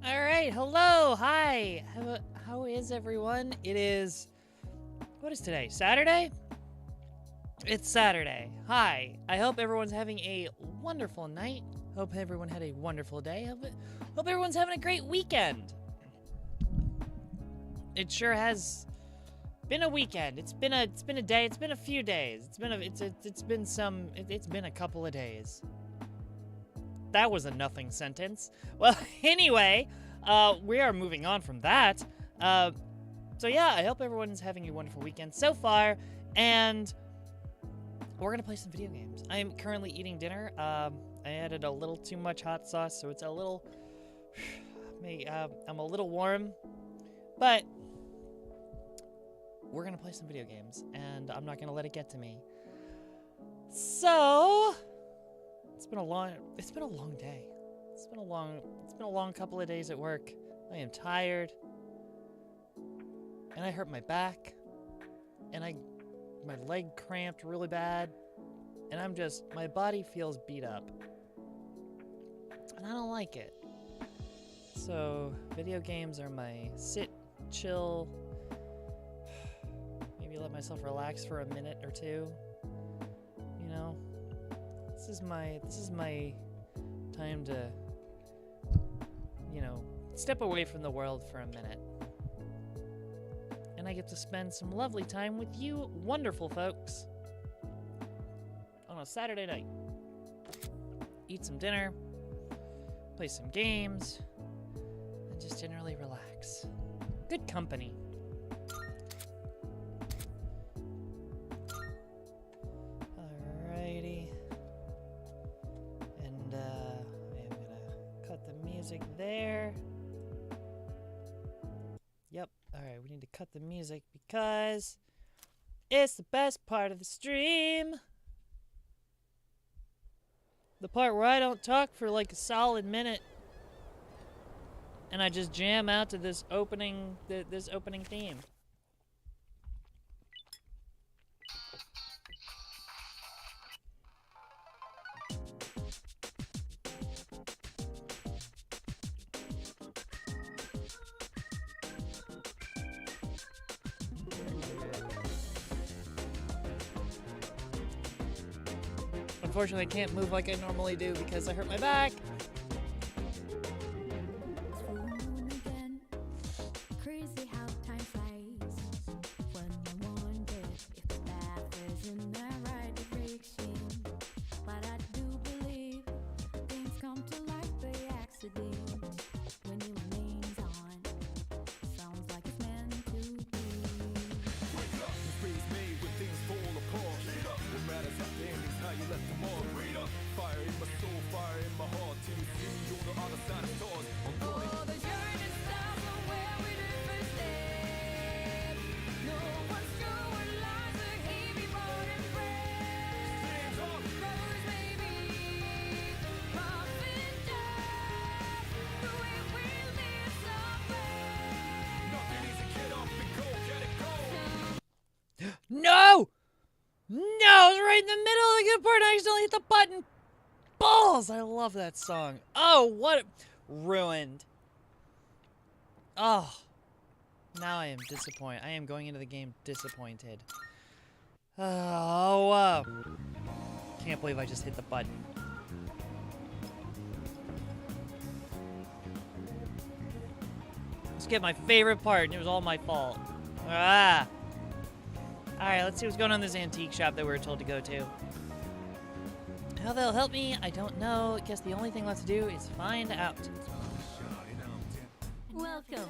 All right, hello, hi. How is everyone? What is today? Saturday? It's Saturday. Hi. I hope everyone's having a wonderful night. Hope everyone had a wonderful day. Hope everyone's having a great weekend. It sure has been a weekend. It's been a day. It's been a few days. It's been a couple of days. That was a nothing sentence. Well, anyway, we are moving on from that. So yeah, I hope everyone's having a wonderful weekend so far, and we're gonna play some video games. I am currently eating dinner. I added a little too much hot sauce, so it's a little, I'm a little warm, but we're gonna play some video games, and I'm not gonna let it get to me. So, it's been a long day. It's been a long couple of days at work. I am tired, and I hurt my back, and my leg cramped really bad, and my body feels beat up, and I don't like it. So, video games are my sit, chill, maybe let myself relax for a minute or two. You know, this is my time to, step away from the world for a minute. And I get to spend some lovely time with you wonderful folks on a Saturday night. Eat some dinner, play some games, and just generally relax. Good company. Alrighty. And I am gonna cut the music there. Yep. Alright, we need to cut the music because it's the best part of the stream. The part where I don't talk for like a solid minute and I just jam out to this opening theme. Unfortunately, I can't move like I normally do because I hurt my back. No! No, it was right in the middle of the good part and I accidentally hit the button. Balls! I love that song. Oh, what? Ruined. Oh. Now I am disappointed. I am going into the game disappointed. Oh, can't believe I just hit the button. Let's get my favorite part and it was all my fault. Ah. Alright, let's see what's going on in this antique shop that we were told to go to. How they'll help me, I don't know. I guess the only thing left to do is find out. Welcome.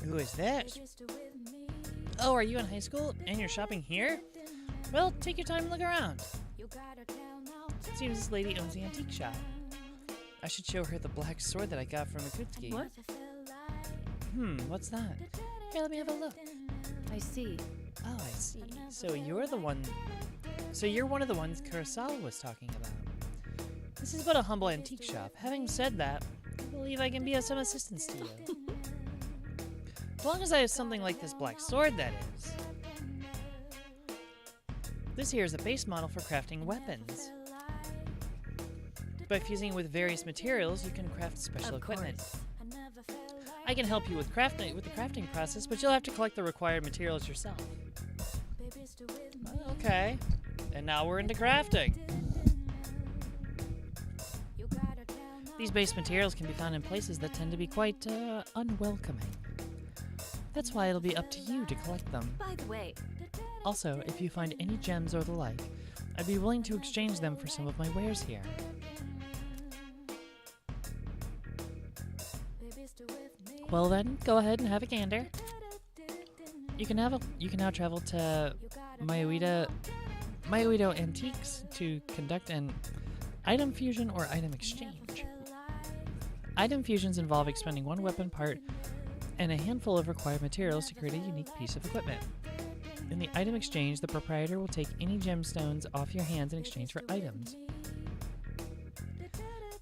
Who is this? Oh, are you in high school and you're shopping here? Well, take your time and look around. It seems this lady owns the antique shop. I should show her the black sword that I got from Akutsuki. What? What's that? Here, let me have a look. I see. Oh, I see. So you're one of the ones Kurosawa was talking about. This is but a humble antique shop. Having said that, I believe I can be of some assistance to you. As long as I have something like this black sword, that is. This here is a base model for crafting weapons. By fusing it with various materials, you can craft special equipment. I can help you with the crafting process, but you'll have to collect the required materials yourself. Okay. And now we're into crafting. These base materials can be found in places that tend to be quite unwelcoming. That's why it'll be up to you to collect them. By the way, Also, if you find any gems or the like, I'd be willing to exchange them for some of my wares here. Well then, go ahead and have a gander. You can now travel to Mayuito Antiques to conduct an item fusion or item exchange. Item fusions involve expending one weapon part and a handful of required materials to create a unique piece of equipment. In the item exchange, the proprietor will take any gemstones off your hands in exchange for items.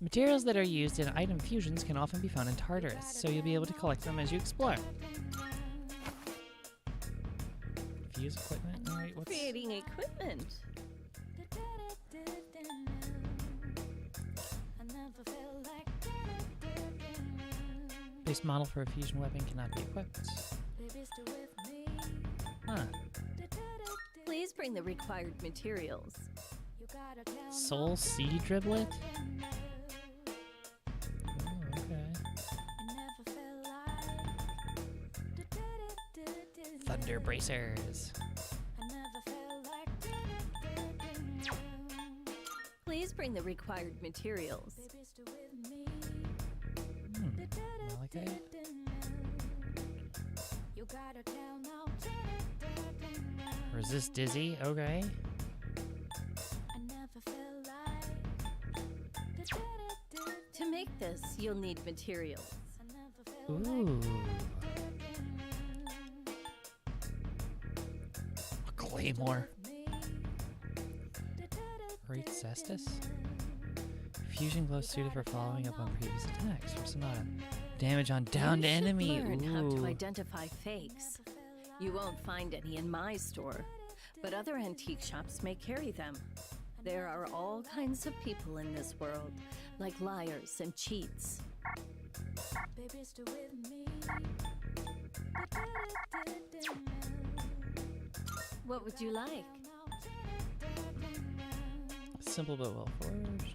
Materials that are used in item fusions can often be found in Tartarus, so you'll be able to collect them as you explore. Fuse equipment? Alright, what's... creating equipment. Base model for a fusion weapon cannot be equipped. Huh. Please bring the required materials. Soul Sea Driblet? Oh, okay. Thunder Bracers. Please bring the required materials. Malachite? Resist Dizzy, okay. To make this, you'll need materials. Ooh. A Claymore. Great Cestus? Fusion glow suited for following up on previous attacks. For Sonata. Damage on downed You should enemy. learn how to Ooh. identify fakes. You won't find any in my store, but other antique shops may carry them. There are all kinds of people in this world, like liars and cheats. What would you like? Simple but well forged.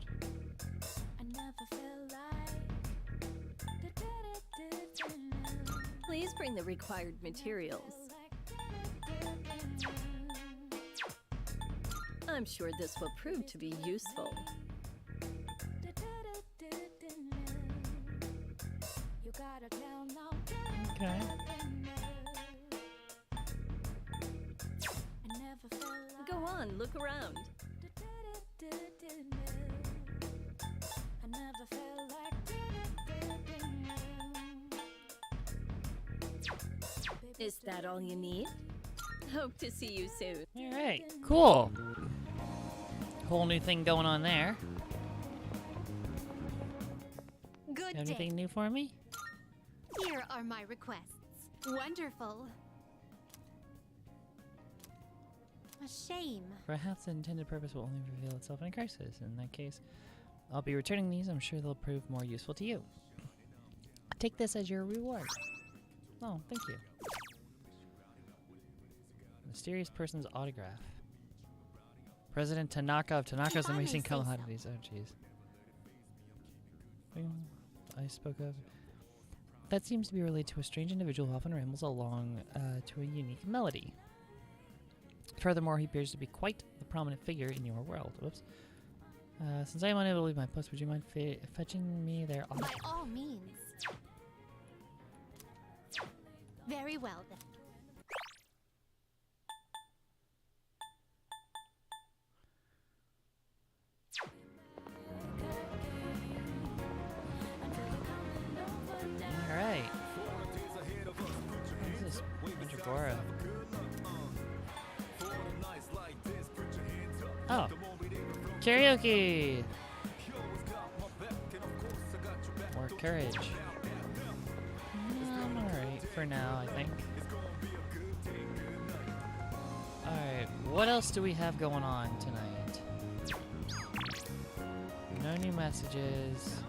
Please bring the required materials. I'm sure this will prove to be useful. Okay. Go on, look around. Is that all you need? Hope to see you soon. Alright, cool. Whole new thing going on there. Good Got day. anything new for me? Here are my requests. Wonderful. A shame. Perhaps the intended purpose will only reveal itself in a crisis. In that case, I'll be returning these. I'm sure they'll prove more useful to you. Take this as your reward. Oh, thank you. Mysterious person's autograph. President Tanaka of Tanaka's If I may Amazing say so. Commodities. Oh, jeez. I spoke of. That seems to be related to a strange individual who often rambles along to a unique melody. Furthermore, he appears to be quite the prominent figure in your world. Whoops. Since I am unable to leave my post, would you mind fetching me their By autograph? all means. Very well then. Alright. What is this? Mandragora. Oh. Karaoke! More courage. I'm alright for now, I think. Alright. Alright, what else do we have going on tonight? No new messages.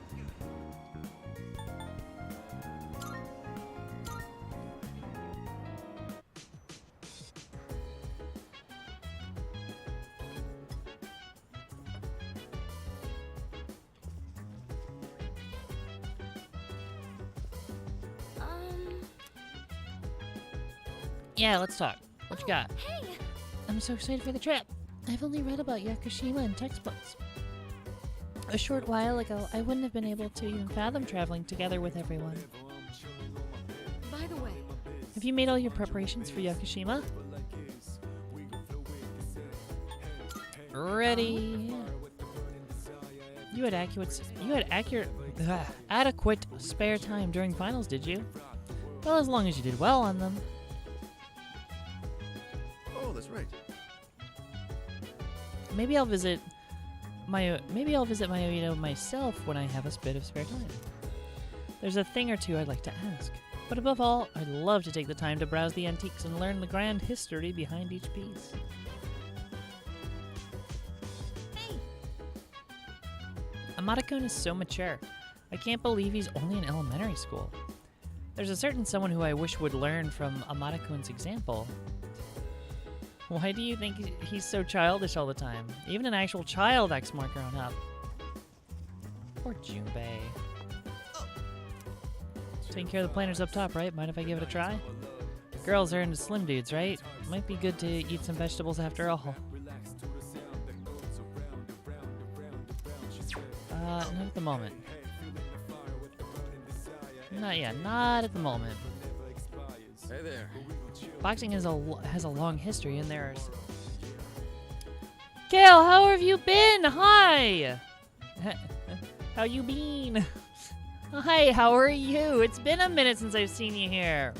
Yeah, let's talk. What you got? Hey! I'm so excited for the trip. I've only read about Yakushima in textbooks. A short while ago, I wouldn't have been able to even fathom traveling together with everyone. By the way, Have you made all your preparations for Yakushima? Ready. You had adequate spare time during finals, did you? Well, as long as you did well on them. Oh, that's right. Maybe I'll visit Mayoito myself when I have a bit of spare time. There's a thing or two I'd like to ask. But above all, I'd love to take the time to browse the antiques and learn the grand history behind each piece. hey! Amada-kun is so mature. I can't believe he's only in elementary school. There's a certain someone who I wish would learn from Amada-kun's example. Why do you think he's so childish all the time? Even an actual child acts more grown up. Poor Junpei. Taking care of the planners up top, right? Mind if I give it a try? Girls are into slim dudes, right? Might be good to eat some vegetables after all. Not at the moment. Not at the moment. Hey there. Boxing has a long history, and there's... Kale, how have you been? Hi! How you been? Hi, how are you? It's been a minute since I've seen you here.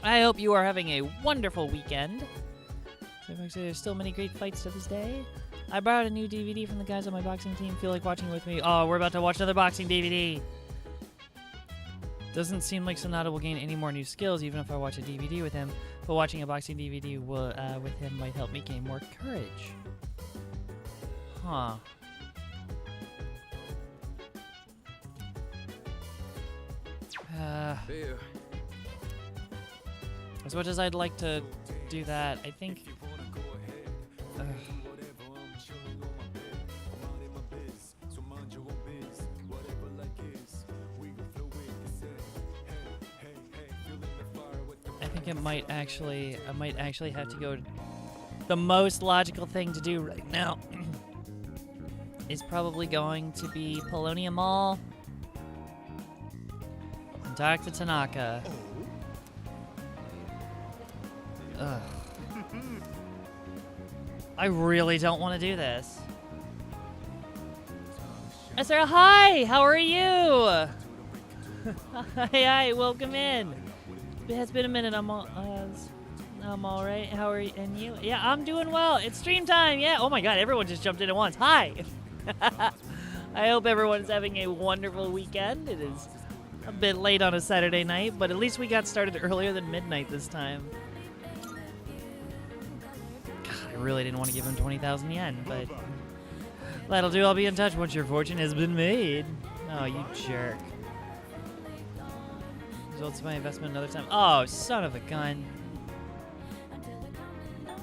I hope you are having a wonderful weekend. So there's still many great fights to this day. I borrowed a new DVD from the guys on my boxing team. Feel like watching it with me? Oh, we're about to watch another boxing DVD. Doesn't seem like Sonata will gain any more new skills even if I watch a DVD with him, but watching a boxing DVD with him might help me gain more courage. Huh. Ew. As much as I'd like to do that, I think... I think I might actually have to go... The most logical thing to do right now is probably going to be Polonium Mall and talk to Tanaka. Ugh. I really don't want to do this. Sarah, hi! How are you? Hi, welcome in. It's been a minute. I'm all right. How are you? And you? Yeah, I'm doing well. It's stream time. Yeah. Oh my God, everyone just jumped in at once. Hi. I hope everyone's having a wonderful weekend. It is a bit late on a Saturday night, but at least we got started earlier than midnight this time. God, I really didn't want to give him 20,000 yen, but that'll do. I'll be in touch once your fortune has been made. Oh, you jerk. Results of my investment another time. Oh, son of a gun.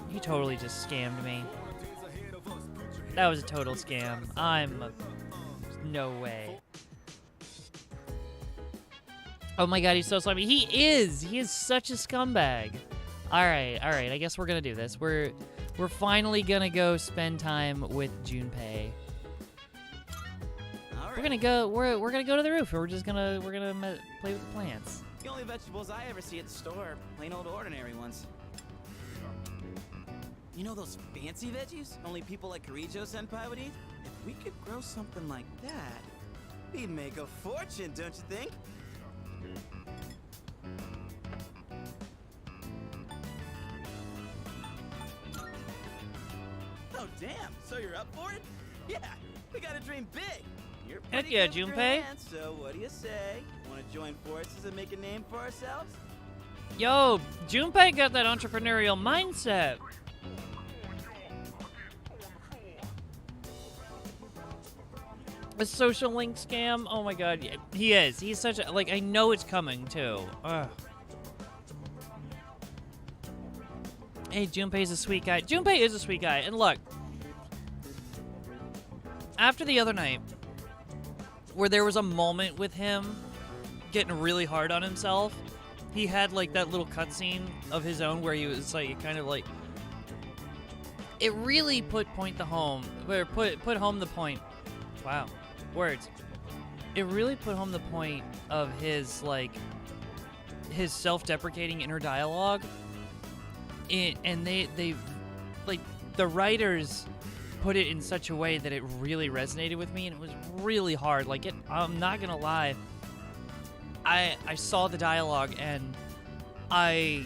You totally just scammed me. That was a total scam. No way. Oh my God, he's so slimy. He is such a scumbag. All right. I guess we're gonna do this. We're finally gonna go spend time with Junpei. All right. We're gonna go. We're gonna go to the roof. We're gonna play with the plants. The only vegetables I ever see at the store are plain old ordinary ones. You know those fancy veggies only people like Kirijo-senpai would eat? If we could grow something like that, we'd make a fortune, don't you think? Oh, damn. So you're up for it? Yeah, we gotta dream big. You're Heck pretty yeah, good with your Junpei. hands, so what do you say? Want to join forces and make a name for ourselves? Yo, Junpei got that entrepreneurial mindset. A social link scam? Oh my god, yeah, he is. He's such a, like, I know it's coming, too. Ugh. Hey, Junpei's a sweet guy. Junpei is a sweet guy, and look. After the other night, where there was a moment with him getting really hard on himself, he had, like, that little cutscene of his own where he was, like, kind of, like... It really put home the point. Wow. Words. It really put home the point of his, like, his self-deprecating inner dialogue. And they, like, the writers put it in such a way that it really resonated with me, and it was really hard. Like, I'm not gonna lie. I saw the dialogue, and I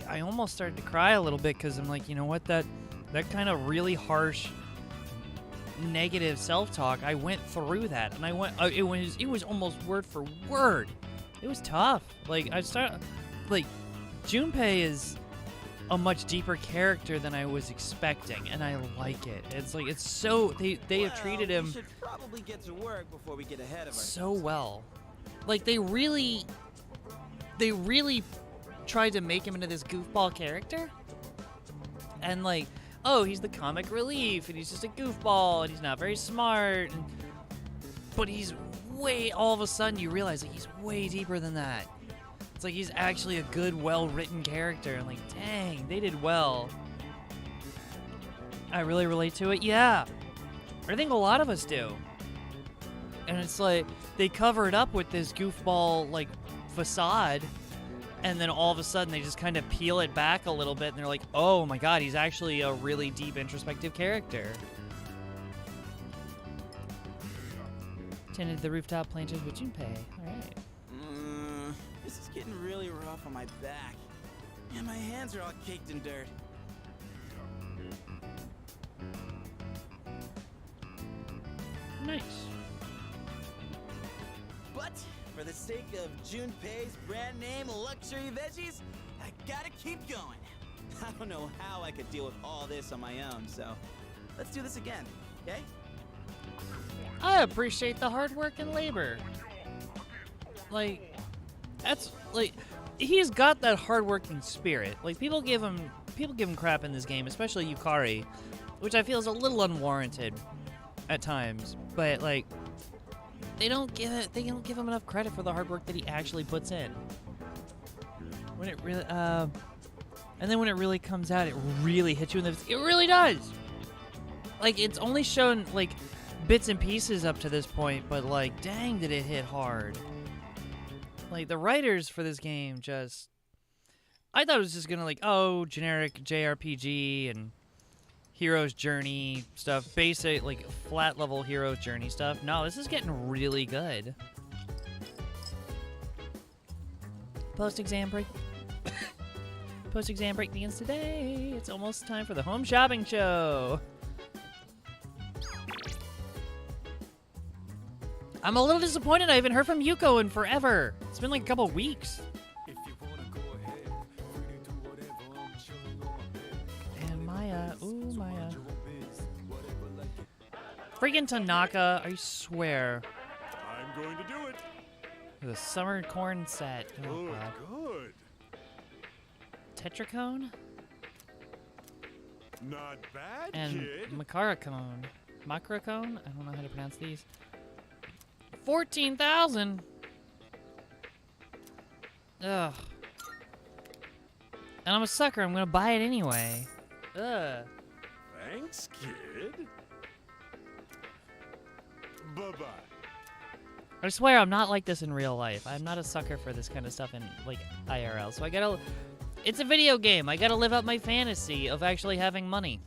almost started to cry a little bit, because I'm like, you know what, that kind of really harsh negative self-talk, I went through that, and it was almost word for word. It was tough. Like, Junpei is a much deeper character than I was expecting, and I like it. It's like, it's so, they have treated him we should probably get to work before we get ahead of so ourselves. well. Like, they really tried to make him into this goofball character, and like, oh, he's the comic relief, and he's just a goofball, and he's not very smart, but he's all of a sudden you realize that he's way deeper than that. It's like he's actually a good, well-written character, and like, dang, they did well. I really relate to it, yeah. I think a lot of us do. And it's like, they cover it up with this goofball, like, facade, and then all of a sudden they just kind of peel it back a little bit, and they're like, oh my god, he's actually a really deep, introspective character. Tended the rooftop planters with Junpei. Alright. This is getting really rough on my back. And my hands are all caked in dirt. Nice. But for the sake of Junpei's brand name luxury veggies, I gotta keep going. I don't know how I could deal with all this on my own, so let's do this again, okay? I appreciate the hard work and labor. Like, that's, like, he's got that hardworking spirit. Like, people give him crap in this game, especially Yukari, which I feel is a little unwarranted at times. But like, they don't give him enough credit for the hard work that he actually puts in. When it really, and then when it really comes out, it really hits you in the. It really does. Like, it's only shown like bits and pieces up to this point, but like, dang, did it hit hard. Like, the writers for this game just... I thought it was just gonna, like, oh, generic JRPG and hero's journey stuff. Basic, like, flat-level hero's journey stuff. No, this is getting really good. Post-exam break. Post-exam break begins today. It's almost time for the home shopping show. I'm a little disappointed I haven't heard from Yuko in forever. It's been like a couple weeks. And Maya. Ooh, Maya. Freaking Tanaka, I swear. I'm going to do it. The summer corn set. Oh, God. Good. Tetracone? Not bad, And kid. Macaracone. Macrocone? I don't know how to pronounce these. 14,000. Ugh. And I'm a sucker. I'm gonna buy it anyway. Ugh. Thanks, kid. Bye-bye. I swear I'm not like this in real life. I'm not a sucker for this kind of stuff in, like, IRL. So I gotta... It's a video game. I gotta live out my fantasy of actually having money.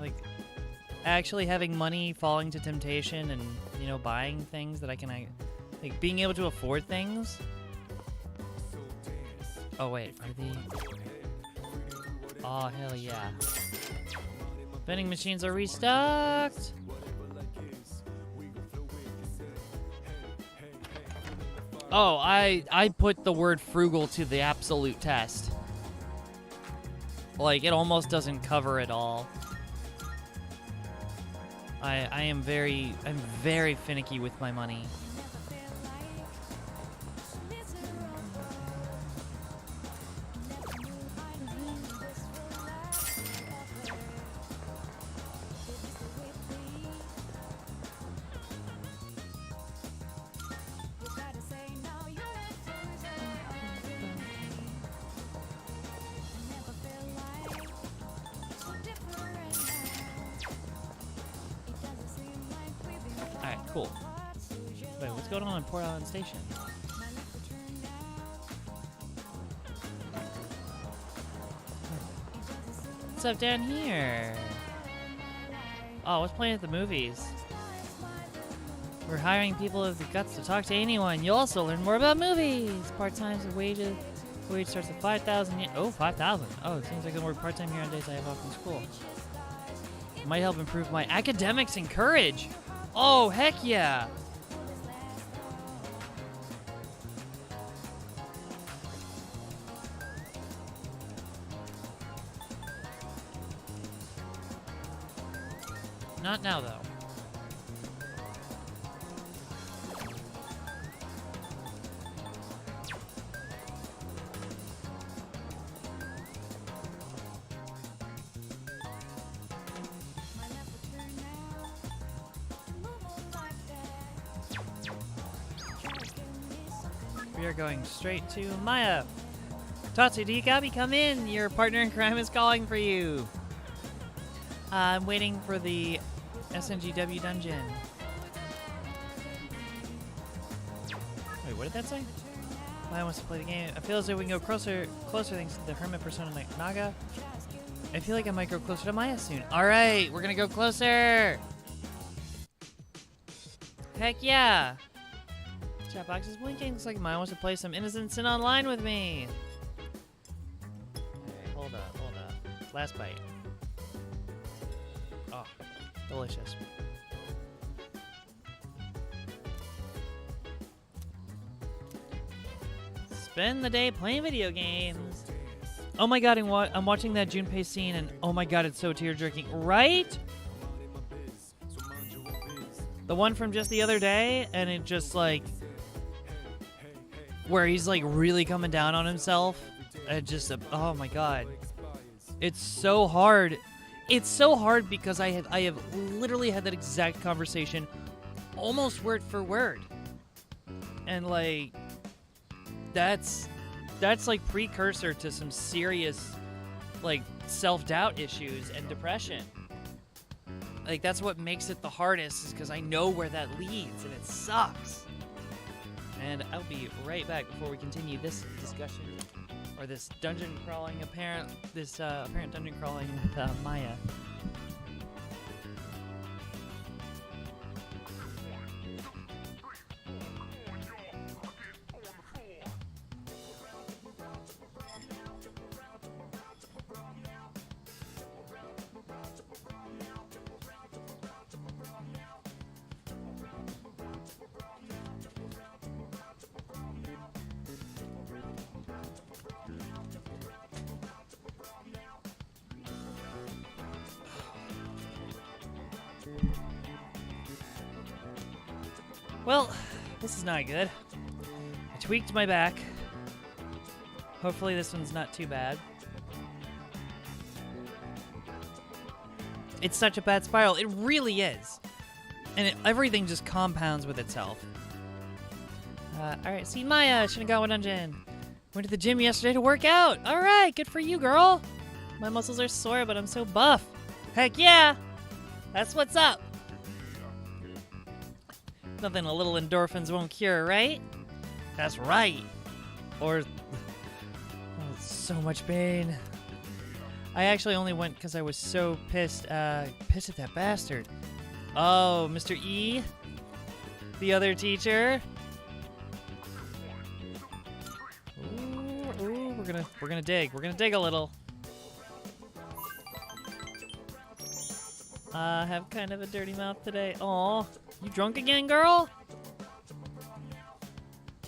Like, actually having money, falling to temptation, and, you know, buying things that I can, like, being able to afford things. Oh, wait, are the... Oh, hell yeah. Vending machines are restocked. Oh, I put the word frugal to the absolute test. Like, it almost doesn't cover it all. I'm very finicky with my money. Alright, cool. Wait, what's going on in Port Island Station? What's up down here? Oh, what's playing at the movies? We're hiring people with the guts to talk to anyone. You'll also learn more about movies. Part-time wages. Wage starts at 5,000. Oh, 5,000. Oh, it seems like I can work part-time here on days I have off from school. Might help improve my academics and courage. Oh, heck yeah. Not now, though. We are going straight to Maya. Tatsu, do you got me? Come in. Your partner in crime is calling for you. I'm waiting for the SNGW dungeon. Wait, what did that say? Maya wants to play the game. I feel as though we can go closer thanks to the hermit persona Naga. I feel like I might go closer to Maya soon. All right, we're gonna go closer. Heck yeah. Chat box is blinking. Looks like Maya wants to play some Innocent Sin Online with me. Alright, hold up. Last bite. Oh, delicious. Spend the day playing video games. Oh my god, I'm watching that Junpei scene and oh my god, it's so tear-jerking. Right? The one from just the other day, and it just like... where he's like really coming down on himself. Oh my god. It's so hard. It's so hard because I have literally had that exact conversation almost word for word. And like that's like precursor to some serious like self-doubt issues and depression. Like that's what makes it the hardest is because I know where that leads and it sucks. And I'll be right back before we continue this discussion, or this dungeon crawling apparent dungeon crawling with Maya. Well, this is not good. I tweaked my back. Hopefully this one's not too bad. It's such a bad spiral. It really is. And everything just compounds with itself. Alright, see Maya, Shinagawa Dungeon. Went to the gym yesterday to work out. Alright, good for you, girl. My muscles are sore, but I'm so buff. Heck yeah! That's what's up. Nothing a little endorphins won't cure, right? That's right. Or so much pain. I actually only went because I was so pissed at that bastard. Oh, Mr. E, the other teacher. Ooh, we're gonna dig. We're gonna dig a little. I have kind of a dirty mouth today. Aw. You drunk again, girl?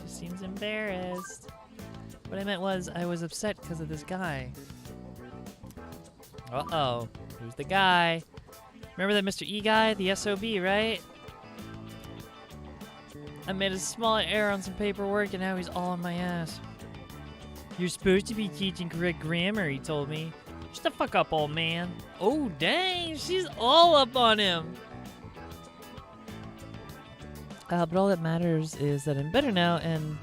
She seems embarrassed. What I meant was, I was upset because of this guy. Uh-oh. Who's the guy? Remember that Mr. E guy? The SOB, right? I made a small error on some paperwork and now he's all on my ass. You're supposed to be teaching correct grammar, he told me. Shut the fuck up, old man. Oh, dang. She's all up on him. But all that matters is that I'm better now and...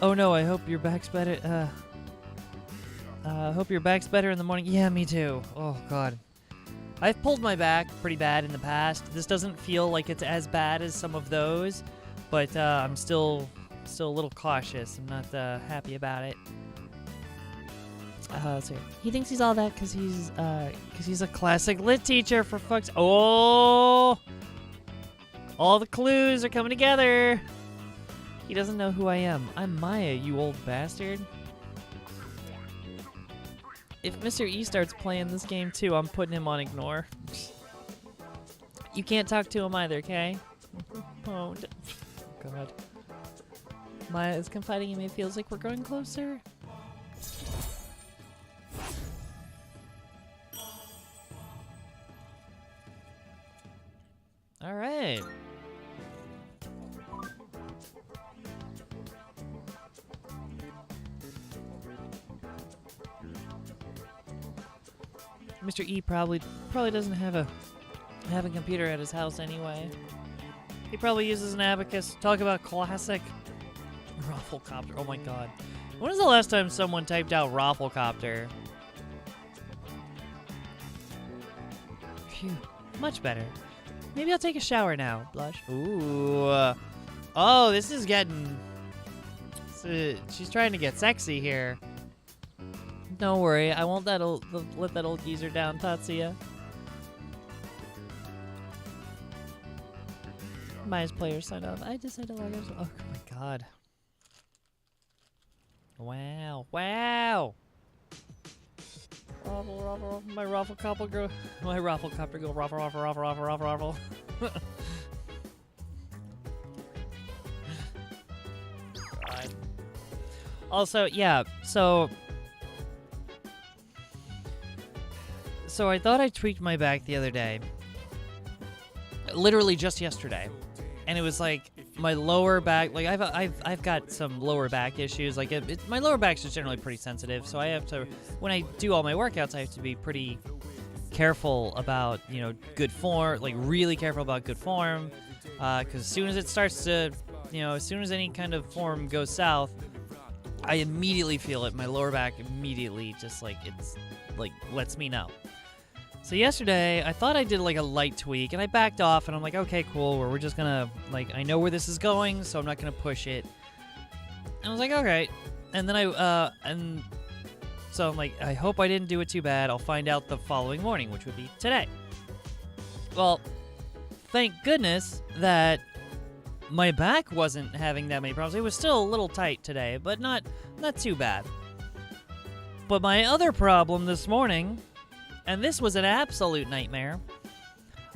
Oh no, I hope your back's better. Hope your back's better in the morning. Yeah, me too. Oh, God. I've pulled my back pretty bad in the past. This doesn't feel like it's as bad as some of those, but I'm still a little cautious. I'm not happy about it. So he thinks he's all that because he's a classic lit teacher, for fuck's... Oh! All the clues are coming together. He doesn't know who I am. I'm Maya, you old bastard. If Mr. E starts playing this game too, I'm putting him on ignore. You can't talk to him either, okay? Oh, God. Maya is confiding in me. It feels like we're growing closer. All right. Mr. E probably doesn't have a computer at his house anyway. He probably uses an abacus. Talk about classic Rafflecopter. Oh my God. When was the last time someone typed out Rafflecopter? Phew. Much better. Maybe I'll take a shower now. Blush. Ooh. Oh, this is getting... she's trying to get sexy here. Don't worry, I won't let that old geezer down, Tatsuya. Maya's player signed off. I decided to log out. Oh my God. Wow. Wow. Ruffle, ruffle, ruffle. My Rafflecopter go. My Rafflecopter go. Ruffle, ruffle, ruffle, ruffle, ruffle, ruffle. God. Also, yeah. So I thought I tweaked my back the other day. Literally just yesterday. And it was like my lower back, like I've got some lower back issues. Like my lower back's just generally pretty sensitive, so I have to, when I do all my workouts, I have to be pretty careful about, you know, good form, like really careful about good form, because as soon as it starts to, you know, as soon as any kind of form goes south, I immediately feel it. My lower back immediately just like, it's like lets me know. So yesterday, I thought I did like a light tweak, and I backed off, and I'm like, okay, cool, we're just gonna, like, I know where this is going, so I'm not gonna push it. And I was like, okay. And then so I'm like, I hope I didn't do it too bad. I'll find out the following morning, which would be today. Well, thank goodness that my back wasn't having that many problems. It was still a little tight today, but not too bad. But my other problem this morning... And this was an absolute nightmare.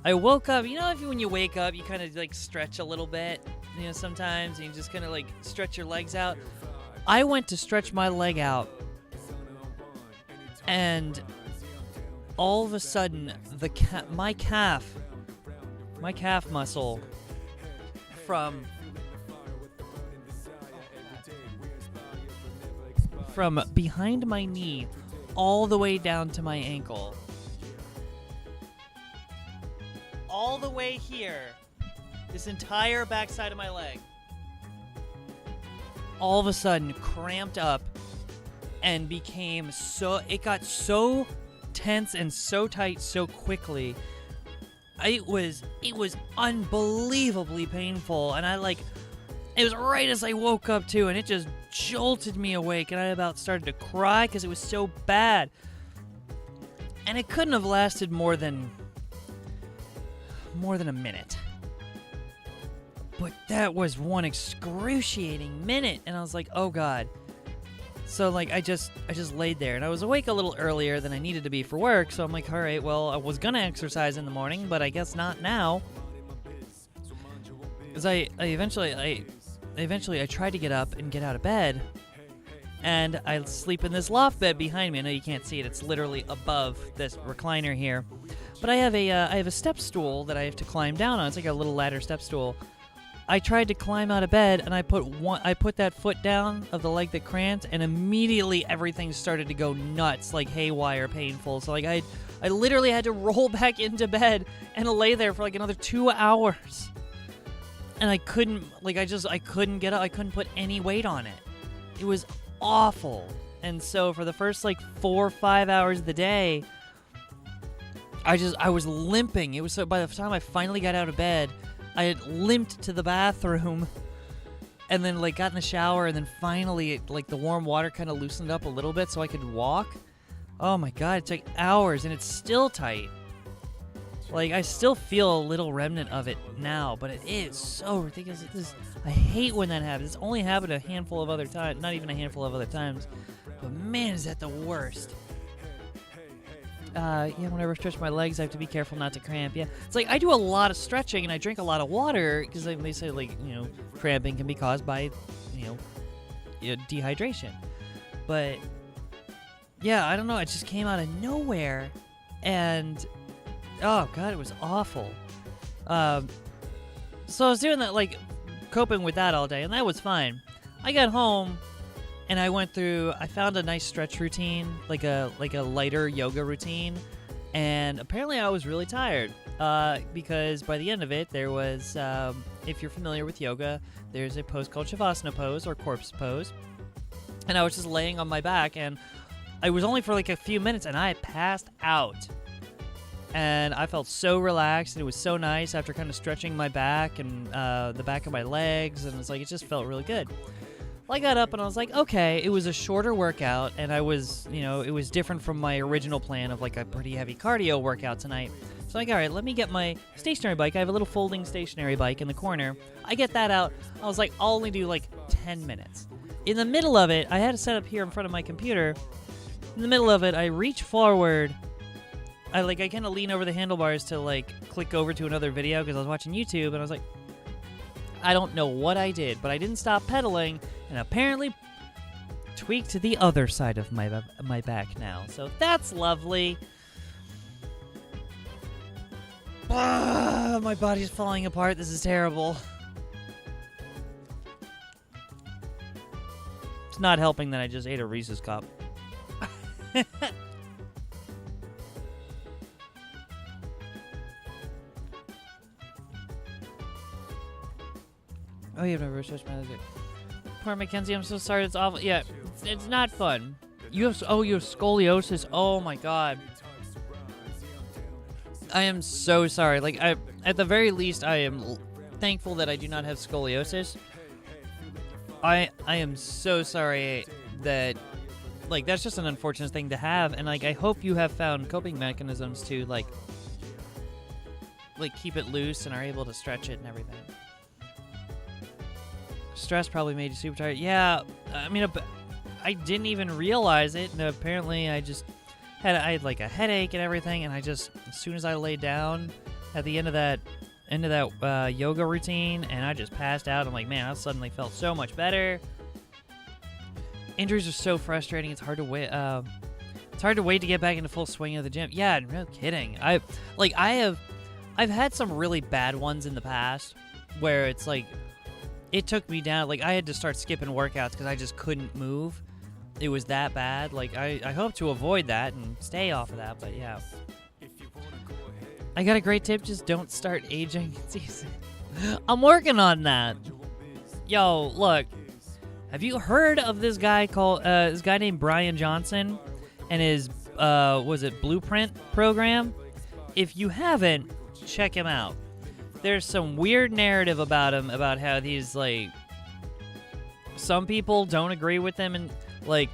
I woke up, you know, when you wake up, you kind of like stretch a little bit, you know, sometimes, and you just kind of like stretch your legs out. I went to stretch my leg out, and all of a sudden, my calf muscle from behind my knee all the way down to my ankle. All the way here. This entire backside of my leg. All of a sudden cramped up and became so... It got so tense and so tight so quickly. It was unbelievably painful, and it was right as I woke up too, and it just jolted me awake, and I about started to cry because it was so bad. And it couldn't have lasted more than a minute. But that was one excruciating minute, and I was like, oh God. So like I just laid there, and I was awake a little earlier than I needed to be for work, so I'm like, all right, well, I was gonna exercise in the morning, but I guess not now. Because I eventually tried to get up and get out of bed, and I sleep in this loft bed behind me. I know you can't see it; it's literally above this recliner here. But I have a step stool that I have to climb down on. It's like a little ladder step stool. I tried to climb out of bed, and I put that foot down of the leg that cramped, and immediately everything started to go nuts, like haywire, painful. So like I literally had to roll back into bed and lay there for like another 2 hours. And I couldn't get up. I couldn't put any weight on it. It was awful. And so for the first like 4 or 5 hours of the day, I was limping. It was so by the time I finally got out of bed, I had limped to the bathroom and then like got in the shower, and then finally like the warm water kind of loosened up a little bit so I could walk. Oh my god, it took hours and it's still tight. Like I still feel a little remnant of it now, but it is so ridiculous. I hate when that happens. It's only happened a handful of other times, not even a handful of other times. But man, is that the worst. Whenever I stretch my legs, I have to be careful not to cramp. Yeah, it's like I do a lot of stretching and I drink a lot of water because they say cramping can be caused by dehydration. But yeah, I don't know. It just came out of nowhere, and oh god, it was awful. So I was doing that, like coping with that all day, and that was fine. I got home. And I found a nice stretch routine, like a lighter yoga routine, and apparently I was really tired because by the end of it, there was, if you're familiar with yoga, there's a pose called Shavasana pose or corpse pose, and I was just laying on my back, and I was only for like a few minutes, and I passed out, and I felt so relaxed, and it was so nice after kind of stretching my back and the back of my legs, and it just felt really good. Well, I got up and I was like, okay, it was a shorter workout, and it was different from my original plan of like a pretty heavy cardio workout tonight. So like, all right, let me get my stationary bike. I have a little folding stationary bike in the corner. I get that out. I was like, I'll only do like 10 minutes. In the middle of it, I had it set up here in front of my computer. In the middle of it, I reach forward. I kind of lean over the handlebars to like click over to another video because I was watching YouTube, and I was like, I don't know what I did, but I didn't stop pedaling, and apparently tweaked the other side of my back now. So that's lovely. My body's falling apart. This is terrible. It's not helping that I just ate a Reese's cup. Oh, you have never stretched my legs. Poor Mackenzie, I'm so sorry. It's awful. Yeah, it's not fun. You have scoliosis. Oh my god. I am so sorry. Like, at the very least, I am thankful that I do not have scoliosis. I am so sorry that, like, that's just an unfortunate thing to have, and like, I hope you have found coping mechanisms to like keep it loose and are able to stretch it and everything. Stress probably made you super tired. Yeah, I mean, I didn't even realize it, and apparently I had like a headache and everything, and as soon as I laid down at the end of that yoga routine, and I just passed out. I'm like, man, I suddenly felt so much better. Injuries are so frustrating. It's hard to wait. It's hard to wait to get back into full swing of the gym. Yeah, no kidding. I've had some really bad ones in the past where it's like, it took me down. Like, I had to start skipping workouts because I just couldn't move. It was that bad. Like, I hope to avoid that and stay off of that, but yeah. I got a great tip. Just don't start aging. It's easy. I'm working on that. Yo, look. Have you heard of this guy named Brian Johnson and his, Blueprint program? If you haven't, check him out. There's some weird narrative about him, about how he's, like, some people don't agree with him, and, like,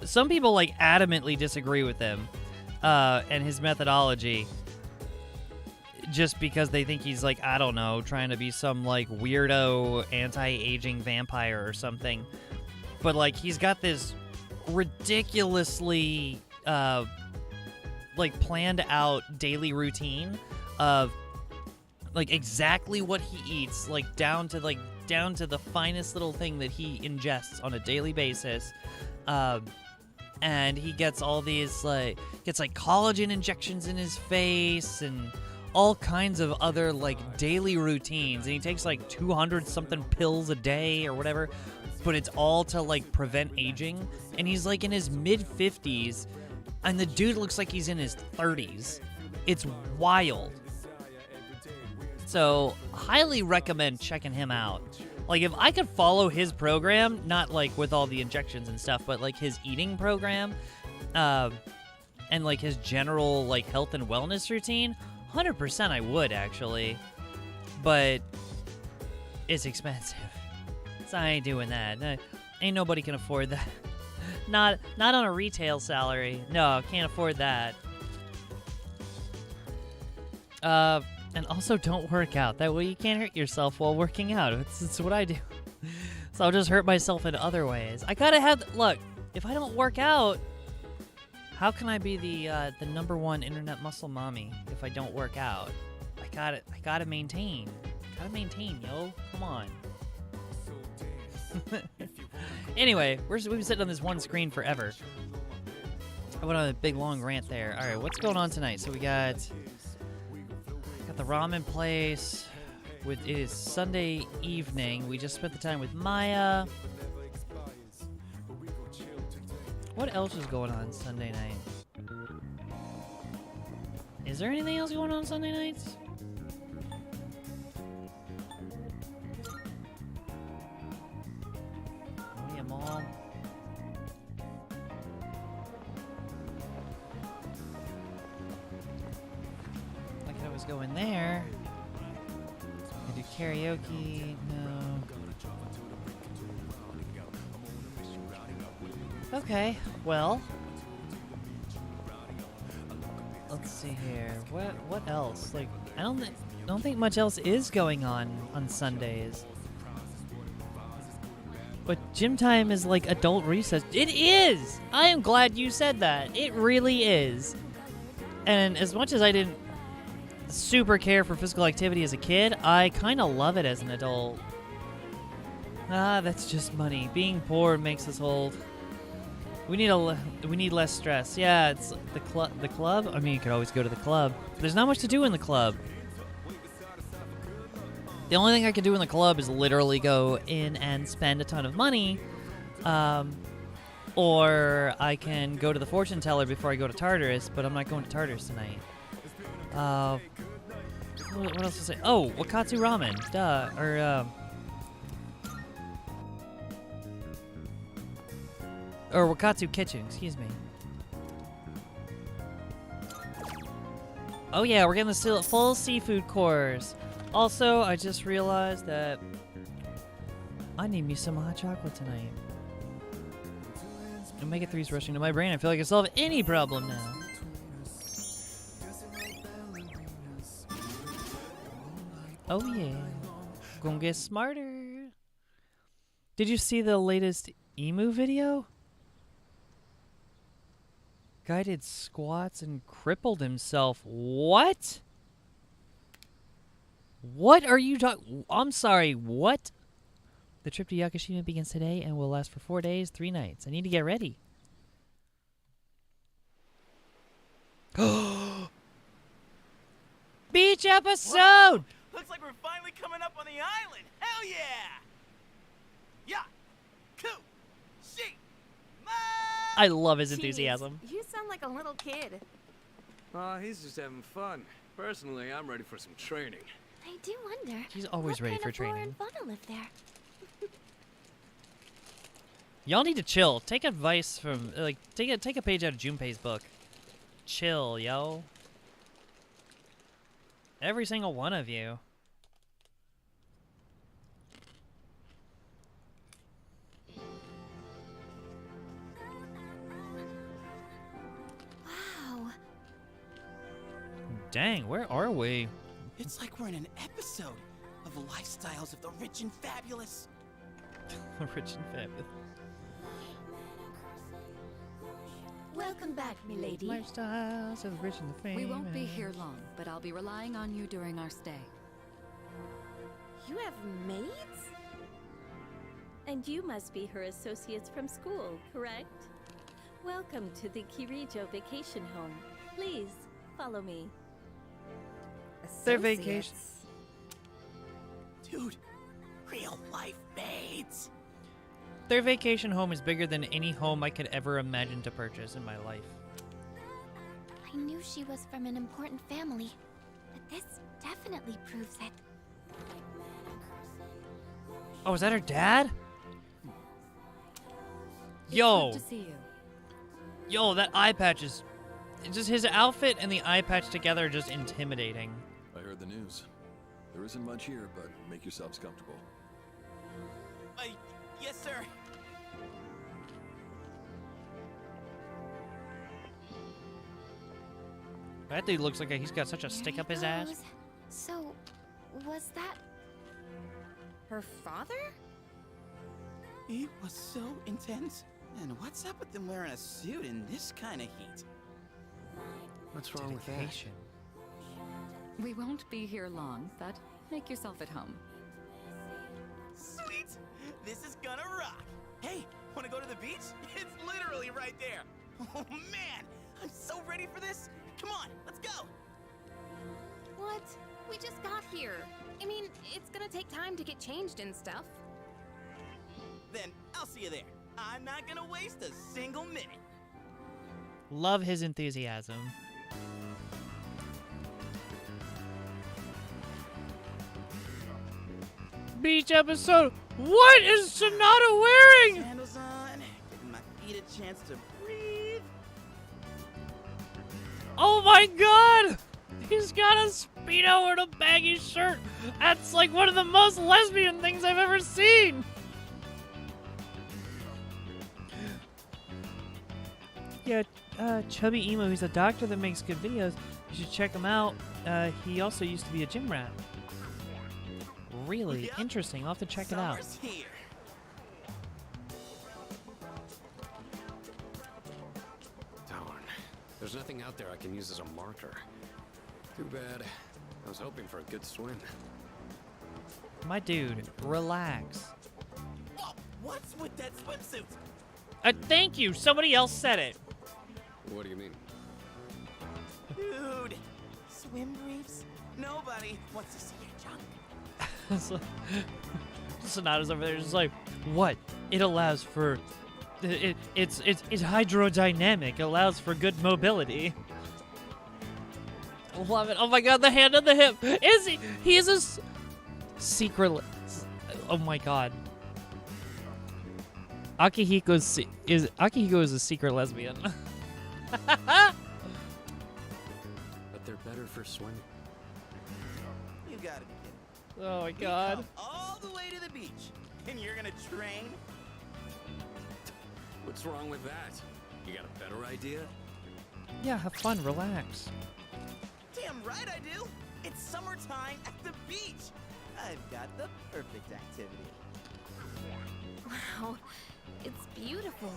some people, like, adamantly disagree with him and his methodology just because they think he's, like, I don't know, trying to be some, like, weirdo anti-aging vampire or something. But, like, he's got this ridiculously, planned out daily routine of, like, exactly what he eats, down to the finest little thing that he ingests on a daily basis. And he gets all these like collagen injections in his face and all kinds of other like daily routines, and he takes like 200 something pills a day or whatever, but it's all to like prevent aging. And he's like in his mid 50s, and the dude looks like he's in his 30s. It's wild. So highly recommend checking him out. Like, if I could follow his program, not like with all the injections and stuff, but like his eating program, and like his general like health and wellness routine, 100% I would actually. But it's expensive, so I ain't doing that. Ain't nobody can afford that. Not on a retail salary. No, can't afford that. And also, don't work out. That way you can't hurt yourself while working out. It's what I do. So I'll just hurt myself in other ways. I gotta have... Look, if I don't work out, how can I be the #1 internet muscle mommy if I don't work out? I gotta maintain. Gotta maintain, yo. Come on. Anyway, we've been sitting on this one screen forever. I went on a big, long rant there. All right, what's going on tonight? So we got the ramen place. It is Sunday evening. We just spent the time with Maya. What else is going on Sunday night? Is there anything else going on Sunday nights? Maya Mall. Go in there. I do karaoke. No. Okay. Well. Let's see here. What else? Like, I don't think much else is going on Sundays. But gym time is like adult recess. It is. I am glad you said that. It really is. And as much as I didn't super care for physical activity as a kid, I kind of love it as an adult. That's just money. Being poor makes us old. We need less stress. Yeah, it's the club. I mean, you could always go to the club. There's not much to do in the club. The only thing I can do in the club is literally go in and spend a ton of money, or I can go to the fortune teller before I go to Tartarus, but I'm not going to Tartarus tonight. What else to say? Oh, Wakatsu Ramen. Duh. Or Wakatsu Kitchen, excuse me. Oh yeah, we're getting the full seafood course. Also, I just realized that I need me some hot chocolate tonight. Omega 3's rushing to my brain. I feel like I solve any problem now. Oh yeah, gonna get smarter. Did you see the latest emu video? Guy did squats and crippled himself. What? What are you talking? I'm sorry, what? The trip to Yakushima begins today and will last for 4 days, 3 nights. I need to get ready. Beach episode! Whoa! Looks like we're finally coming up on the island. Hell yeah! Yeah! Cool! She! I love his enthusiasm. Jeez, you sound like a little kid. He's just having fun. Personally, I'm ready for some training. I do wonder. He's always ready for training. What kind of flora and fauna live there? Y'all need to chill. Take advice from, like, take a page out of Junpei's book. Chill, yo. Every single one of you. Wow. Dang, where are we? It's like we're in an episode of the lifestyles of the rich and fabulous. Rich and fabulous. Welcome back, milady. Lifestyles of the rich and the famous. We won't be here long, but I'll be relying on you during our stay. You have maids? And you must be her associates from school, correct? Welcome to the Kirijo Vacation Home. Please, follow me. Their vacation. Dude, real life maids. Their vacation home is bigger than any home I could ever imagine to purchase in my life. I knew she was from an important family, but this definitely proves it. Oh, is that her dad? It's Yo, good to see you. yo, that eye patch is just his outfit and the eye patch together are just intimidating. I heard the news. There isn't much here, but make yourselves comfortable. Yes, sir. That dude looks like he's got such a stick up his ass. Goes. So, was that her father? It was so intense. And what's up with them wearing a suit in this kind of heat? What's wrong with that? Dedication. We won't be here long, but make yourself at home. Sweet! This is gonna rock! Hey, wanna go to the beach? It's literally right there! Oh man! I'm so ready for this! Come on, let's go! What? We just got here. I mean, it's gonna take time to get changed and stuff. Then I'll see you there. I'm not gonna waste a single minute. Love his enthusiasm. Beach episode. What is Sonata wearing? Sandals on, giving my feet a chance to breathe. Oh my god! He's got a Speedo and a baggy shirt. That's like one of the most lesbian things I've ever seen. Yeah, Chubby Emo, he's a doctor that makes good videos. You should check him out. He also used to be a gym rat. Really? Yep. Interesting. I'll have to check it out. Summer's here. Darn. There's nothing out there I can use as a marker. Too bad. I was hoping for a good swim. My dude, relax. Oh, what's with that swimsuit? Thank you. Somebody else said it. What do you mean? Dude, swim briefs? Nobody wants to see your junk. So, Sonata's over there just like, what? It allows for, it's hydrodynamic. It allows for good mobility. Love it. Oh my god, the hand on the hip. Is he? He is a secret. Oh my god. Akihiko is a secret lesbian. But they're better for swimming. You gotta be kidding. Oh my We god. come all the way to the beach, and you're gonna train? What's wrong with that? You got a better idea? Yeah, have fun. Relax. Damn right I do! It's summertime at the beach! I've got the perfect activity. Wow, it's beautiful.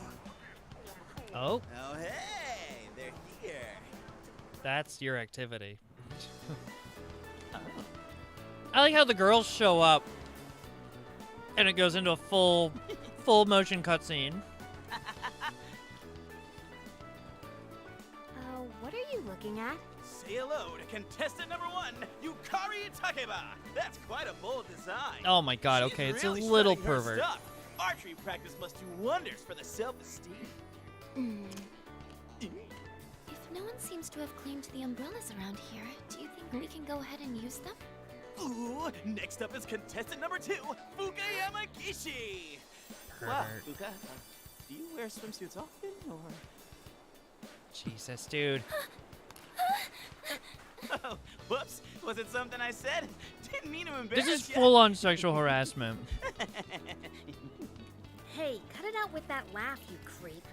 Oh, Oh hey, they're here. that's your activity. I like how the girls show up and it goes into a full motion cutscene. What are you looking at? Say hello to contestant number 1, Yukari Takeba. That's quite a bold design. Oh my god, She's okay, it's really a little studying her pervert. stuff. Archery practice must do wonders for the self-esteem. If no one seems to have claimed the umbrellas around here, do you think we can go ahead and use them? Ooh, next up is contestant number 2, Fuka Yamagishi. Wow, Pervert. Fuka, do you wear swimsuits often, or? Jesus, dude. Oh, whoops, was it something I said? Didn't mean to embarrass This is ya. full-on sexual harassment. Hey, cut it out with that laugh, you creep.